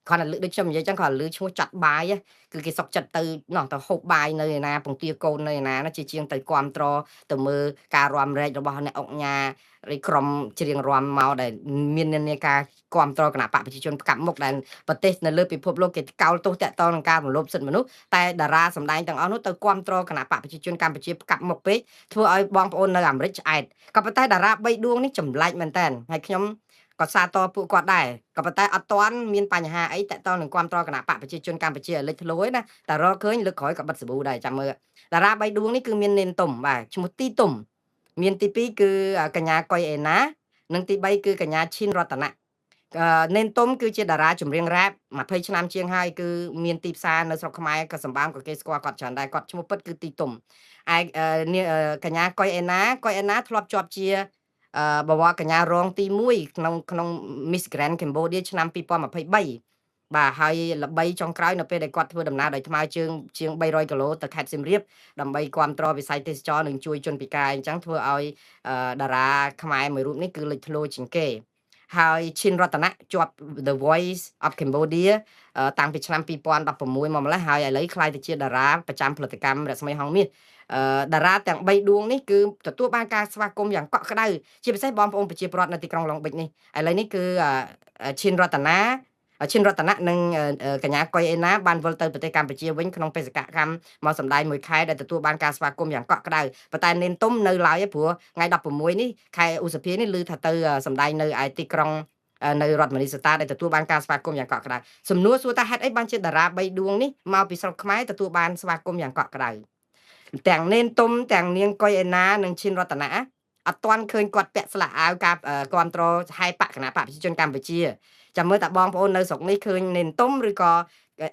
Speaker 1: គ្រាន់តែលើកដូចខ្ញុំនិយាយចឹងគ្រាន់តែលឺឈ្មោះចាត់បាយគឺគេសុកចិត្តទៅនោះទៅហូបបាយនៅឯណាពងទាកូននៅឯណាជាជាងទៅគ្រប់គ្រងទៅមើលការរំលែករបស់អ្នកអង្គញាឬក្រុមច្រៀងរាំមកដែលមាននិន្នាការគ្រប់គ្រងគណៈបកប្រជាជនផ្កាប់មុខដែលប្រទេសនៅលើពិភពលោកគេកោលទោសតាក់ទងនឹងការរំលោភសិទ្ធិមនុស្សតែតារាសម្ដែងទាំងអស់នោះទៅគ្រប់គ្រងគណៈបកប្រជាជនកម្ពុជាផ្កាប់មុខពេកធ្វើឲ្យបងប្អូននៅអាមេរិកឆ្អែតក៏ប៉ុន្តែតារា3ដួងនេះចម្លែកមែនតើហើយខ្ញុំក៏សាទរពួកគាត់ដែរក៏ប៉ុន្តែអត់ទាន់មានបញ្ហាអីតាក់ទងនឹងគ្រប់គ្រងគណៈបកប្រជាជនកម្ពុជាឲ្យលេចធ្លោឯណាតែរកឃើញលើកក្រោយក៏បិទសាប៊ូដែរចាំមើលតារា3ដួងនេះគឺមាននេនទុំបាទឈ្មោះទីទុំមានទី2គឺកញ្ញាកុយអេណានិងទី3គឺកញ្ញាឈិនរតនៈនេនទុំគឺជាតារាចម្រៀងរ៉ាប20ឆ្នាំជាងហើយគឺមានទីផ្សារនៅស្រុកខ្មែរក៏សម្បើមក៏គេស្គាល់គាត់ច្រើនដែរគាត់ឈ្មោះពិតគឺទីទុំហើយកញ្ញាកុយអេណាធ្លាប់ជាប់ជាបវរកញ្ញារងទី1ក្នុង Miss Grand Cambodia ឆ្នាំ2023បាទហើយល្បីចុងក្រោយនៅពេលដែលគាត់ធ្វើដំណើរដោយថ្មើរជើងជាង300គីឡូទៅខេត្តសៀមរាបដើម្បីគ្រប់គ្រងវិស័យទេសចរនិងជួយជនពិការអញ្ចឹងធ្វើឲ្យតារាខ្មែរមួយរូបនេះគឺលេចធ្លោជាងគេហើយឈិនរតនៈជាប់ The Voice of Cambodia តាំងពីឆ្នាំ2016មកម្ល៉េះហើយឥឡូវក្លាយទៅជាតារាប្រចាំផលិតកម្មរស្មីហងមាសតារាទាំង3ដួងនេះគឺទទួលបានការស្វាគមន៍យ៉ាងកក់ក្ដៅជាពិសេសបងប្អូនប្រជាពលរដ្ឋនៅទីក្រុងឡុងបិចនេះឥឡូវនេះគឺឈិនរតនៈនិងកញ្ញាកុយអេណាបានវិលទៅប្រទេសកម្ពុជាវិញក្នុងបេសកកម្មមកសម្ដែងមួយខែដែលទទួលបានការស្វាគមន៍យ៉ាងកក់ក្ដៅប៉ុន្តែនេនទុំនៅឡើយព្រោះថ្ងៃ16នេះខែឧសភានេះឮថាទៅសម្ដែងនៅឯទីក្រុងនៅរដ្ឋមនីសតាដែលទទួលបានការស្វាគមន៍យ៉ាងកក់ក្ដៅសំណួរសួរថាហេតុអីបានជាតារា3ដួងនេះមកពីស្រុកខ្មែរទទួលបានស្វាគមន៍យ៉ាងកក់ក្ដៅទាំងនេនទុំទាំងនាងកុយអេណានិងឈិនរតនៈអត់ទាន់ឃើញគាត់ពាក់ស្លាកអាវការគ្រប់គ្រងហែបគណៈបកប្រជាជនកម្ពុជាចាំមើលតើបងប្អូននៅស្រុកនេះឃើញនេនទុំឬក៏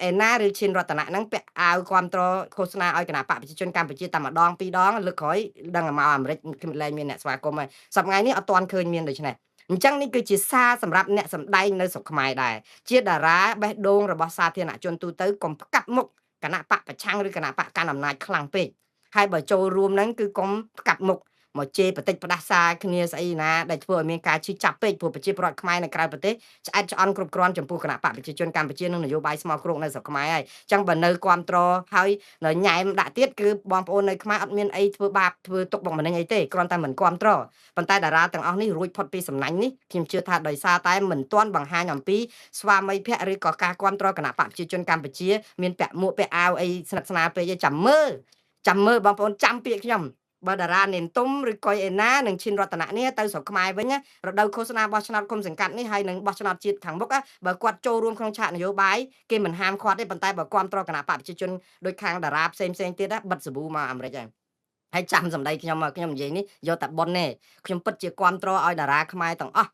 Speaker 1: អេណាឬឈិនរតនៈហ្នឹងពាក់អាវគ្រប់គ្រងឃោសនាឲ្យគណៈបកប្រជាជនកម្ពុជាតែម្ដងពីរដងលើកក្រោយដឹងមកអាមេរិកលែងមានអ្នកស្វាគមន៍ហើយសប្តាហ៍ថ្ងៃនេះអត់ទាន់ឃើញមានដូច្នេះអញ្ចឹងនេះគឺជាសារសម្រាប់អ្នកសម្ដែងនៅស្រុកខ្មែរដែរជាតារាបេះដូងរបស់សាធារណជនទូទៅកុំផ្កាប់មុខគណៈបកប្រឆាំងឬគណៈបកកាន់អំណាចខ្លាំងពេកហើយបើចូលរួមហ្នឹងគឺកុំផ្កាប់មុខមកជេរបតិចផ្ដាសាគ្នាស្អីណាដែលធ្វើឲ្យមានការឈឺចាប់ពេកព្រោះប្រជាពលរដ្ឋខ្មែរនៅក្រៅប្រទេសឆ្អែតឆ្អន់គ្រប់គ្រាន់ចំពោះគណៈបកប្រជាជនកម្ពុជានិងនយោបាយស្មោកគ្រោកនៅស្រុកខ្មែរហើយអញ្ចឹងបើនៅគ្រប់ត្រហើយនៅញ៉ែមដាក់ទៀតគឺបងប្អូននៅខ្មែរអត់មានអីធ្វើបាបធ្វើទុកបុកម្នេញអីទេគ្រាន់តែមិនគ្រប់ត្រប៉ុន្តែតារាទាំងអស់នេះរួចផុតពីសំណាញ់នេះខ្ញុំជឿថាដោយសារតែមិនទាន់បង្ហាញអំពីស្វាមីភក្តិឬក៏ការគ្រប់ត្រគណៈបកប្រជាជនកម្ពុជាមានពាក់មួកពាក់អាវអីស្និទ្ធស្នាលពេកទេចាំមើលបងប្អូនចាំពាក្យខ្ញុំបើតារានេនទុំឬកុយអេណានិងឈិនរតនៈនេះទៅស្រុកខ្មែរវិញរដូវឃោសនាបោះឆ្នោតគុំសង្កាត់នេះហើយនឹងបោះឆ្នោតជាតិខាងមុខបើគាត់ចូលរួមក្នុងឆាកនយោបាយគេមិនហាមឃាត់ទេប៉ុន្តែបើគ្រប់គ្រងគណៈបកប្រជាជនដោយខាងតារាផ្សេងទៀតបិទសាប៊ូមកអាមេរិកហើយចាំសម្ដីខ្ញុំនិយាយនេះយកតែប៉ុនទេខ្ញុំពិតជាគ្រប់គ្រងឲ្យតារាខ្មែរទាំងអស់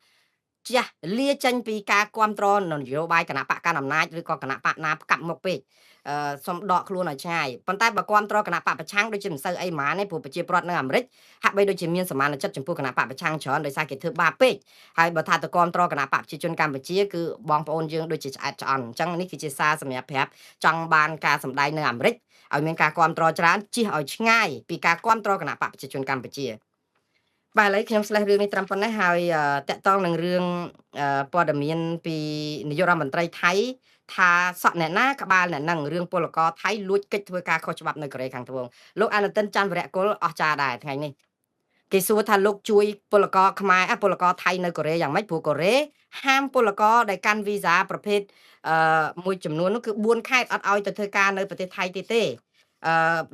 Speaker 1: ចាស់លាចេញពីការគ្រប់គ្រងនយោបាយគណៈបកកណ្ដាលអំណាចឬក៏គណៈបកណាផ្កាប់មុខពេកសុំដកខ្លួនឲ្យឆ្ងាយប៉ុន្តែបើគ្រប់គ្រងគណៈបកប្រឆាំងដូចជាមិនសូវអីហ្មងទេព្រោះប្រជាប្រដ្ឋនៅអាមេរិកហាក់បីដូចជាមានសមានចិត្តចំពោះគណៈបកប្រឆាំងច្រើនដោយសារគេធ្វើបាបពេកហើយបើថាទៅគ្រប់គ្រងគណៈបកប្រជាជនកម្ពុជាគឺបងប្អូនយើងដូចជាឆ្អែតឆ្អន់អញ្ចឹងនេះគឺជាសារសម្រាប់ប្រាប់ចង់បានការសម្ដែងនៅអាមេរិកឲ្យមានការគ្រប់គ្រងច្រើនជិះឲ្យឆ្ងាយពីការគ្រប់គ្រងគណៈបកប្រជាជនកម្ពុជាបាទឥឡូវខ្ញុំស្លេះរឿងនេះត្រឹមប៉ុណ្ណេះហើយតកតងនឹងរឿងព័ត៌មានពីនាយករដ្ឋមន្ត្រីថៃថាសក់អ្នកណាក្បាលអ្នកនឹងរឿងពលករថៃលួចកិច្ចធ្វើការខុសច្បាប់នៅកូរ៉េខាងត្បូងលោកអានុទិនច័ន្ទវរៈគុលអស្ចារ្យដែរថ្ងៃនេះគេសួរថាលោកជួយពលករខ្មែរពលករថៃនៅកូរ៉េយ៉ាងម៉េចព្រោះកូរ៉េហាមពលករដែលកាន់វីសាប្រភេទមួយចំនួននោះគឺ4ខែអត់ឲ្យទៅធ្វើការនៅប្រទេសថៃទៀតទេ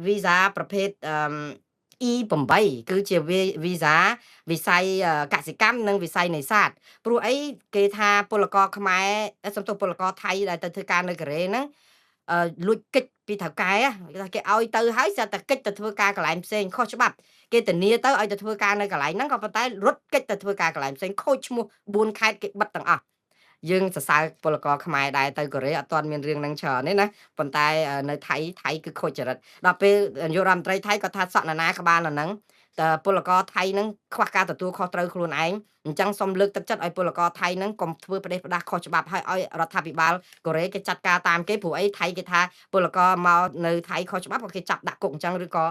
Speaker 1: វីសាប្រភេទE8 គឺជាវីសាវិស័យកសិកម្មនិងវិស័យនេសាទព្រោះអីគេថាពលករខ្មែរសំទោសពលករថៃដែលទៅធ្វើការនៅកូរ៉េហ្នឹងលួចកិច្ចពីថៅកែគេឲ្យទៅហើយស្អាតតែកិច្ចទៅធ្វើការកន្លែងផ្សេងខុសច្បាប់គេធានាទៅឲ្យទៅធ្វើការនៅកន្លែងហ្នឹងក៏ប៉ុន្តែរត់កិច្ចទៅធ្វើការកន្លែងផ្សេងខូចឈ្មោះ4ខេត្តគេបិទទាំងអស់យើងសរសើរពលករខ្មែរដែរទៅកូរ៉េអត់ទាន់មានរឿងហ្នឹងច្រើនទេណាប៉ុន្តែនៅថៃគឺខូចចរិតដល់ពេលនាយករដ្ឋមន្ត្រីថៃគាត់ថាសក់ណាក្បាលហ្នឹងតើពលករថៃហ្នឹងខ្វះការទទួលខុសត្រូវខ្លួនឯង អញ្ចឹងសូមលើកទឹកចិត្តឲ្យពលករថៃហ្នឹងកុំធ្វើប្រទេសផ្ដាស់ខុសច្បាប់ហើយឲ្យរដ្ឋាភិបាលកូរ៉េគេចាត់ការតាមគេព្រោះអីថៃគេថាពលករមកនៅថៃខុសច្បាប់ក៏គេចាប់ដាក់គុកអញ្ចឹងឬក៏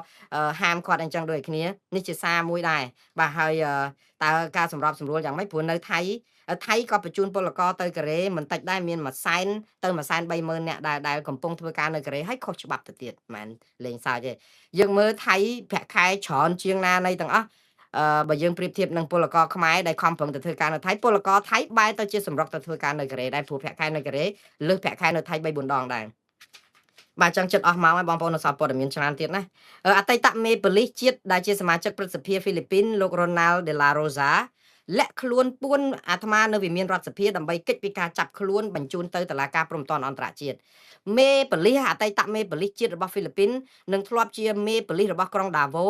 Speaker 1: ហាមគាត់អញ្ចឹងដូចគ្នានេះជាសារមួយដែរបាទហើយតើការសម្របសម្រួលយ៉ាងម៉េចព្រោះនៅថៃក៏បញ្ជូនពលករទៅកូរ៉េមិនតិចដែរមាន100,000 ទៅ130,000 នាក់ដែលកំពុងធ្វើការនៅកូរ៉េហើយខុសច្បាប់ទៅទៀតមិនលេងសើចទេយើងមើលថៃប្រាក់ខែច្រើនជាងណានៃទាំងអស់បើយើងប្រៀបធៀបនឹងពលករខ្មែរដែលខំប្រឹងទៅធ្វើការនៅថៃពលករថៃបែរទៅជាសម្រុកទៅធ្វើការនៅកូរ៉េដែរព្រោះប្រាក់ខែនៅកូរ៉េលើសប្រាក់ខែនៅថៃ3 4 ដងដែរបាទចឹងចិត្តអស់មកហើយបងប្អូននៅសល់ព័ត៌មានច្រើនទៀតណាអតីតមេប៉ូលីសជាតិដែលជាសមាជិកព្រឹទ្ធសភាហ្វីលីពីនលោក Ronald de la Rosa លាក់ខ្លួនពួនអាត្មានៅវិមានរដ្ឋសភាដើម្បីកិច្ចពីការចាប់ខ្លួនបញ្ជូនទៅតុលាការព្រំដែនអន្តរជាតិមេប៉ូលីសអតីតមេប៉ូលីសជាតិរបស់ហ្វីលីពីននឹងធ្លាប់ជាមេប៉ូលីសរបស់ក្រុងដាវ៉ូ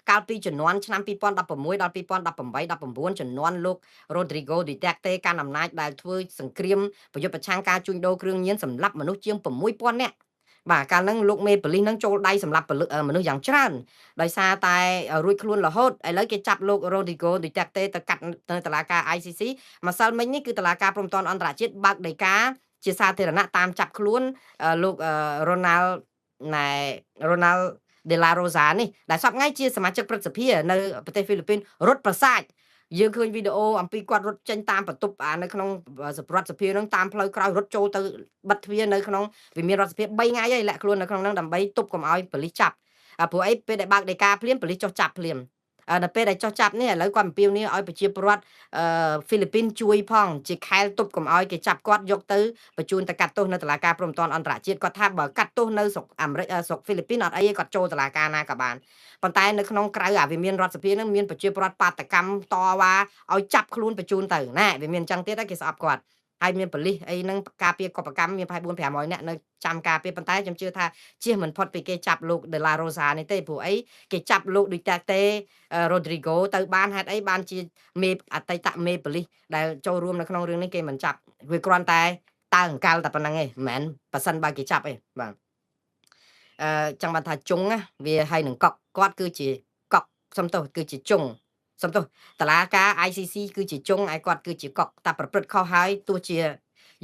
Speaker 1: កាលពីជំនាន់ឆ្នាំ2016ដល់2018 19ជំនាន់លោក Rodrigo Duterte កាន់អំណាចដែលធ្វើសង្គ្រាមប្រយុទ្ធប្រឆាំងការជួញដូរគ្រឿងញៀនសម្លាប់មនុស្សជាង6,000 នាក់បាទកាលហ្នឹងលោកមេប៉ូលីសហ្នឹងចូលដៃសម្រាប់មនុស្សយ៉ាងច្រើនដោយសារតែរួចខ្លួនរហូតឥឡូវគេចាប់លោក Rodrigo Duterte ទៅកាត់នៅតុលាការ ICC ម្សិលមិញនេះគឺតុលាការព្រំដែនអន្តរជាតិបើកដីកាជាសាធារណៈតាមចាប់ខ្លួនលោក Ronald de la Rosa នេះដែលសប្តាហ៍ថ្ងៃជាសមាជិកព្រឹទ្ធសភានៅប្រទេសហ្វីលីពីនរត់ប្រសាចយើងឃើញវីដេអូអំពីគាត់រត់ចេញតាមបន្ទប់នៅក្នុងសប្រដ្ឋសភានឹងតាមផ្លូវក្រោយរត់ចូលទៅបិទទ្វារនៅក្នុងវិមានរដ្ឋសភា3ថ្ងៃហើយលាក់ខ្លួននៅក្នុងហ្នឹងដើម្បីទប់កុំឲ្យប៉ូលីសចាប់ព្រោះអីពេលដែលបើកដីកាភ្លាមប៉ូលីសចុះចាប់ភ្លាមដល់ពេលដែលចុះចាប់នេះឥឡូវគាត់អំពាវនាវឲ្យប្រជាពលរដ្ឋហ្វីលីពីនជួយផងជាខែលទប់កុំឲ្យគេចាប់គាត់យកទៅបញ្ជូនទៅកាត់ទោសនៅតុលាការព្រំដែនអន្តរជាតិគាត់ថាបើកាត់ទោសនៅស្រុកអាមេរិកស្រុកហ្វីលីពីនអត់អីទេគាត់ចូលតុលាការណាក៏បានប៉ុន្តែនៅក្នុងក្រៅវិមានរដ្ឋសភានឹងមានប្រជាពលរដ្ឋបាតកម្មតវ៉ាឲ្យចាប់ខ្លួនបញ្ជូនទៅណាវាមានអញ្ចឹងទៀតគេស្អប់គាត់ហើយមានប៉ូលីសអីហ្នឹងការពារកុបកម្មមានប្រហែល 4-500 នាក់នៅចាំការពារប៉ុន្តែខ្ញុំជឿថាជៀសមិនផុតពីគេចាប់លោក De la Rosa នេះទេព្រោះអីគេចាប់លោក Duterte Rodrigo ទៅបានហេតុអីបានជាមេអតីតមេប៉ូលីសដែលចូលរួមនៅក្នុងរឿងនេះគេមិនចាប់វាគ្រាន់តែតើអង្កលតែប៉ុណ្្នឹងឯងមិនមែនប៉ះសិនបើគេចាប់ឯងបាទចង់បានថាជុងវាហើយនឹងកក់គាត់គឺជាកក់សំទោសគឺជាជុងសំទោសតឡាការ ICC គឺជាជុងឯគាត់គឺជាកក់តែប្រព្រឹត្តខុសហើយទោះជា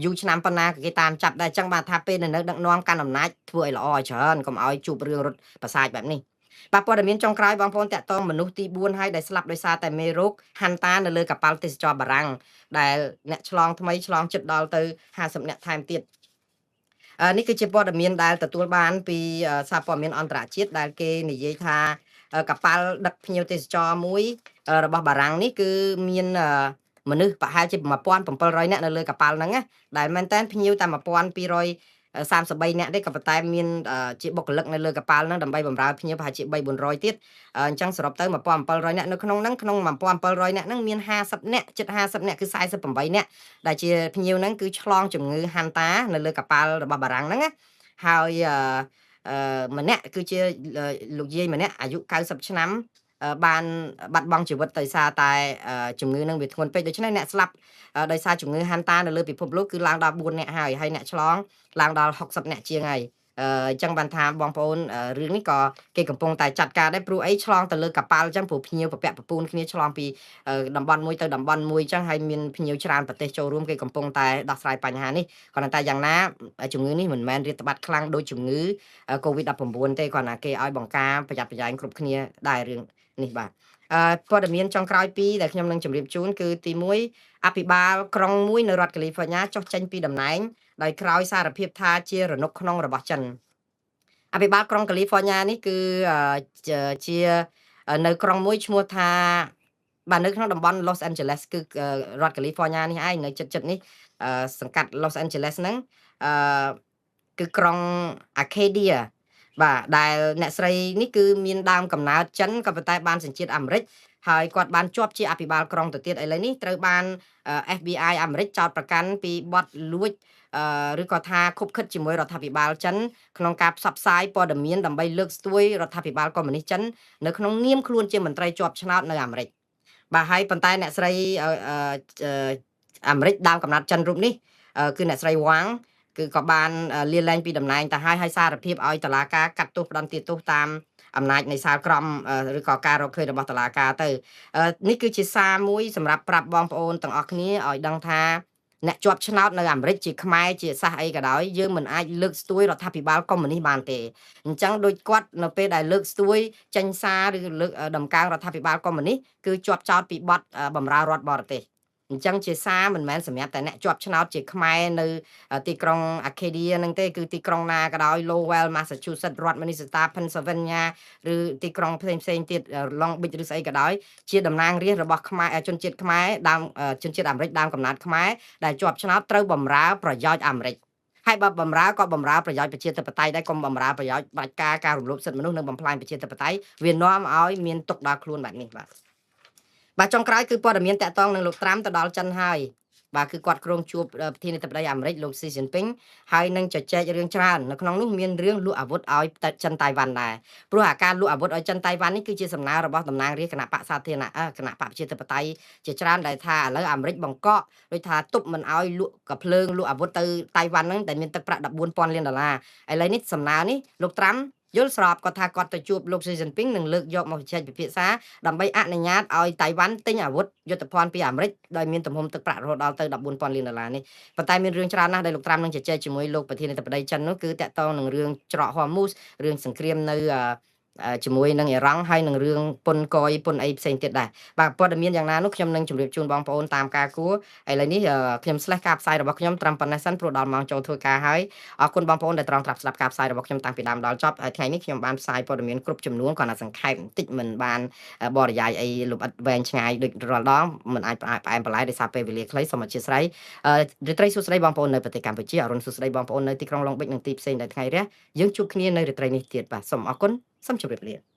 Speaker 1: យូរឆ្នាំប៉ុណ្ណាគេតាមចាប់ដែរចឹងបានថាពេលនៅដឹកនាំកាន់អំណាចធ្វើឲ្យល្អច្រើនកុំឲ្យជួបរឿងរត់ប្រសាចបែបនេះបាទព័ត៌មានចុងក្រោយបងប្អូនតាក់ទងមនុស្សទី4ហើយដែលស្លាប់ដោយសារតែមេរោគហាន់តានៅលើកប៉ាល់ទេសចរបារាំងដែលអ្នកឆ្លងថ្មីឆ្លងជិតដល់ទៅ50អ្នកថែមទៀតនេះគឺជាព័ត៌មានដែលទទួលបានពីសារព័ត៌មានអន្តរជាតិដែលគេនិយាយថាកប៉ាល់ដឹកភ្ញៀវទេសចរមួយរបស់បារាំងនេះគឺមានមនុស្សប្រហែលជា 1,700 នាក់នៅលើកប៉ាល់ហ្នឹងណាដែលមែនតើភ្ញៀវតែ 1,233 នាក់ទេក៏ប៉ុន្តែមានជាបុគ្គលិកនៅលើកប៉ាល់ហ្នឹងដើម្បីបម្រើភ្ញៀវប្រហែលជា 3-400 ទៀតអញ្ចឹងសរុបទៅ 1,700 នាក់នៅក្នុងហ្នឹងក្នុង 1,700 នាក់ហ្នឹងមាន50នាក់ជិត50នាក់គឺ48នាក់ដែលជាភ្ញៀវហ្នឹងគឺឆ្លងជំងឺហាន់តានៅលើកប៉ាល់របស់បារាំងហ្នឹងណាហើយម្នាក់គឺជាលោកយាយម្នាក់អាយុ90ឆ្នាំបានបាត់បង់ជីវិតដោយសារតែជំងឺនឹងវាធ្ងន់ពេកដូច្នេះអ្នកស្លាប់ដោយសារជំងឺហាន់តានៅលើពិភពលោកគឺឡើងដល់4នាក់ហើយអ្នកឆ្លងឡើងដល់60នាក់ជាងហើយអញ្ចឹងបានថាបងប្អូនរឿងនេះក៏គេកំពុងតែចាត់ការដែរព្រោះអីឆ្លងទៅលើកប៉ាល់អញ្ចឹងព្រោះភ្ញៀវប្រពាក់ប្រពូនគ្នាឆ្លងពីតំបន់មួយទៅតំបន់មួយអញ្ចឹងហើយមានភ្ញៀវច្រើនប្រទេសចូលរួមគេកំពុងតែដោះស្រាយបញ្ហានេះគ្រាន់តែយ៉ាងណាជំងឺនេះមិនមែនរាតត្បាតខ្លាំងដូចជំងឺ COVID-19 ទេគ្រាន់តែគេឲ្យបង្ការប្រយ័ត្នប្រយែងគ្រប់គ្នាដែររឿងនេះបាទព័ត៌មានចុងក្រោយ2ដែលខ្ញុំនឹងជម្រាបជូនគឺទី1អភិបាលក្រុងមួយនៅរដ្ឋកាលីហ្វ័រញ៉ាចុះចេញពីតំណែងដោយក្រោយសារភាពថាជារនុកក្នុងរបស់ចិនអភិបាលក្រុងកាលីហ្វ័រញ៉ានេះគឺជានៅក្រុងមួយឈ្មោះថាបាទនៅក្នុងតំបន់ Los Angeles គឺរដ្ឋកាលីហ្វ័រញ៉ានេះឯងនៅជិតនេះសង្កាត់ Los Angeles ហ្នឹងគឺក្រុង Arcadia បាទដែលអ្នកស្រីនេះគឺមានដើមកំណើតចិនក៏ប៉ុន្តែបានសញ្ជាតិអាមេរិកហើយគាត់បានជាប់ជាអភិបាលក្រុងទៅទៀតឥឡូវនេះត្រូវបាន FBI អាមេរិកចោទប្រកាន់ពីបទលួចឬក៏ថាខុបខិតជាមួយរដ្ឋាភិបាលចិនក្នុងការផ្សព្វផ្សាយព័ត៌មានដើម្បីលើកស្ទួយរដ្ឋាភិបាលកុម្មុយនីសចិននៅក្នុងនាមខ្លួនជាមន្ត្រីជាប់ឆ្នោតនៅអាមេរិកបាទហើយប៉ុន្តែអ្នកស្រីអាមេរិកដើមកំណើតចិនរូបនេះគឺអ្នកស្រីវ៉ាង គឺក៏បានលាលែងពីតំណែងទៅហើយសារភាពឲ្យតុលាការកាត់ទោសផ្ដន្ទាទោសតាមអំណាចនៃសាលក្រមឬក៏ការរកឃើញរបស់តុលាការទៅនេះគឺជាសារមួយសម្រាប់ប្រាប់បងប្អូនទាំងអស់គ្នាឲ្យដឹងថាអ្នកជាប់ឆ្នោតនៅអាមេរិកជាខ្មែរជាសាសអីក៏ដោយយើងមិនអាចលើកស្ទួយរដ្ឋាភិបាលកុម្មុយនីសបានទេអញ្ចឹងដូចគាត់នៅពេលដែលលើកស្ទួយចេញសារឬលើកដំកើងរដ្ឋាភិបាលកុម្មុយនីសគឺជាប់ចោតពីបទបម្រើរដ្ឋបរទេសអញ្ចឹងជាសារមិនមែនសម្រាប់តែអ្នកជាប់ឆ្នោតជាខ្មែរនៅទីក្រុង Arcadia ហ្នឹងទេគឺទីក្រុងណាក៏ដោយ Lowell Massachusetts រដ្ឋ Minnesota Pennsylvania ឬទីក្រុងផ្សេងទៀត Long Beach ឬស្អីក៏ដោយជាតំណាងរាស្ត្ររបស់ខ្មែរជនជាតិខ្មែរដើមជនជាតិអាមេរិកដើមកំណើតខ្មែរដែលជាប់ឆ្នោតត្រូវបម្រើប្រយោជន៍អាមេរិកហើយបើបម្រើក៏បម្រើប្រយោជន៍ប្រជាធិបតេយ្យដែរកុំបម្រើប្រយោជន៍បាច់ការរំលោភសិទ្ធិមនុស្សនិងបំផ្លាញប្រជាធិបតេយ្យវានាំឲ្យមានទុកដល់ខ្លួនបែបនេះបាទចុងក្រោយគឺព័ត៌មានតាក់ទងនឹងលោកត្រាំទៅដល់ចិនហើយបាទគឺគាត់ក្រុងជួបប្រធានាធិបតីអាមេរិកលោកស៊ីជីនពីងហើយនឹងជជែករឿងច្រើននៅក្នុងនោះមានរឿងលក់អាវុធឲ្យចិនតៃវ៉ាន់ដែរព្រោះអាការលក់អាវុធឲ្យចិនតៃវ៉ាន់នេះគឺជាសំណើរបស់តំណាងរាស្ត្រគណៈបកសាធារណៈគណៈបកប្រជាធិបតេយ្យជាច្រើនដែលថាឥឡូវអាមេរិកបង្កក់ដូចថាទប់មិនឲ្យលក់កាភ្លើងលក់អាវុធទៅតៃវ៉ាន់ហ្នឹងដែលមានទឹកប្រាក់$14,000 លានឥឡូវនេះសំណើនេះលោកត្រាំយល់ស្របគាត់ថាគាត់ទៅជួបលោកស៊ីជីនពីងនឹងលើកយកមកជជែកពិភាក្សាដើម្បីអនុញ្ញាតឲ្យតៃវ៉ាន់ទិញអាវុធយុទ្ធភ័ណ្ឌពីអាមេរិកដោយមានទំហំទឹកប្រាក់រហូតដល់ទៅ$14,000 លាននេះប៉ុន្តែមានរឿងច្រើនណាស់ដែលលោកត្រាំនឹងជជែកជាមួយលោកប្រធានាធិបតីចិននោះគឺតាក់ទងនឹងរឿងច្រកហ័រមូសរឿងសង្គ្រាមនៅជាមួយនឹងអ៊ីរ៉ង់ហើយនឹងរឿងពុនកយពុនអីផ្សេងទៀតដែរបាទព័ត៌មានយ៉ាងណានោះខ្ញុំនឹងជម្រាបជូនបងប្អូនតាមការគួរឥឡូវនេះខ្ញុំស្លេះការផ្សាយរបស់ខ្ញុំត្រឹមប៉ុណ្ណេះសិនព្រោះដល់ម៉ោងចូលធ្វើការហើយអរគុណបងប្អូនដែលត្រង់ត្រាប់ស្ដាប់ការផ្សាយរបស់ខ្ញុំតាំងពីដើមដល់ចប់ហើយថ្ងៃនេះខ្ញុំបានផ្សាយព័ត៌មានគ្រប់ចំនួនគ្រាន់តែសង្ខេបបន្តិចមិនបានបរិយាយអីលំអិតវែងឆ្ងាយដូចរាល់ដងមិនអាចផ្អែមបន្លែដោយសារពេលវេលាខ្លីសូមអធិស្ឋានរាត្រីសួស្ដីបងប្អូននៅប្រទេសកម្ពុជាអរុនសួស្ដីបងប្អូននៅទីក្រុងឡុងបិចនិងទីផ្សេងនៅថ្ងៃរះយើងជួបគ្នានៅរាត្រីនេះទៀតបាទសូមអរគុណសូមជម្រាបលា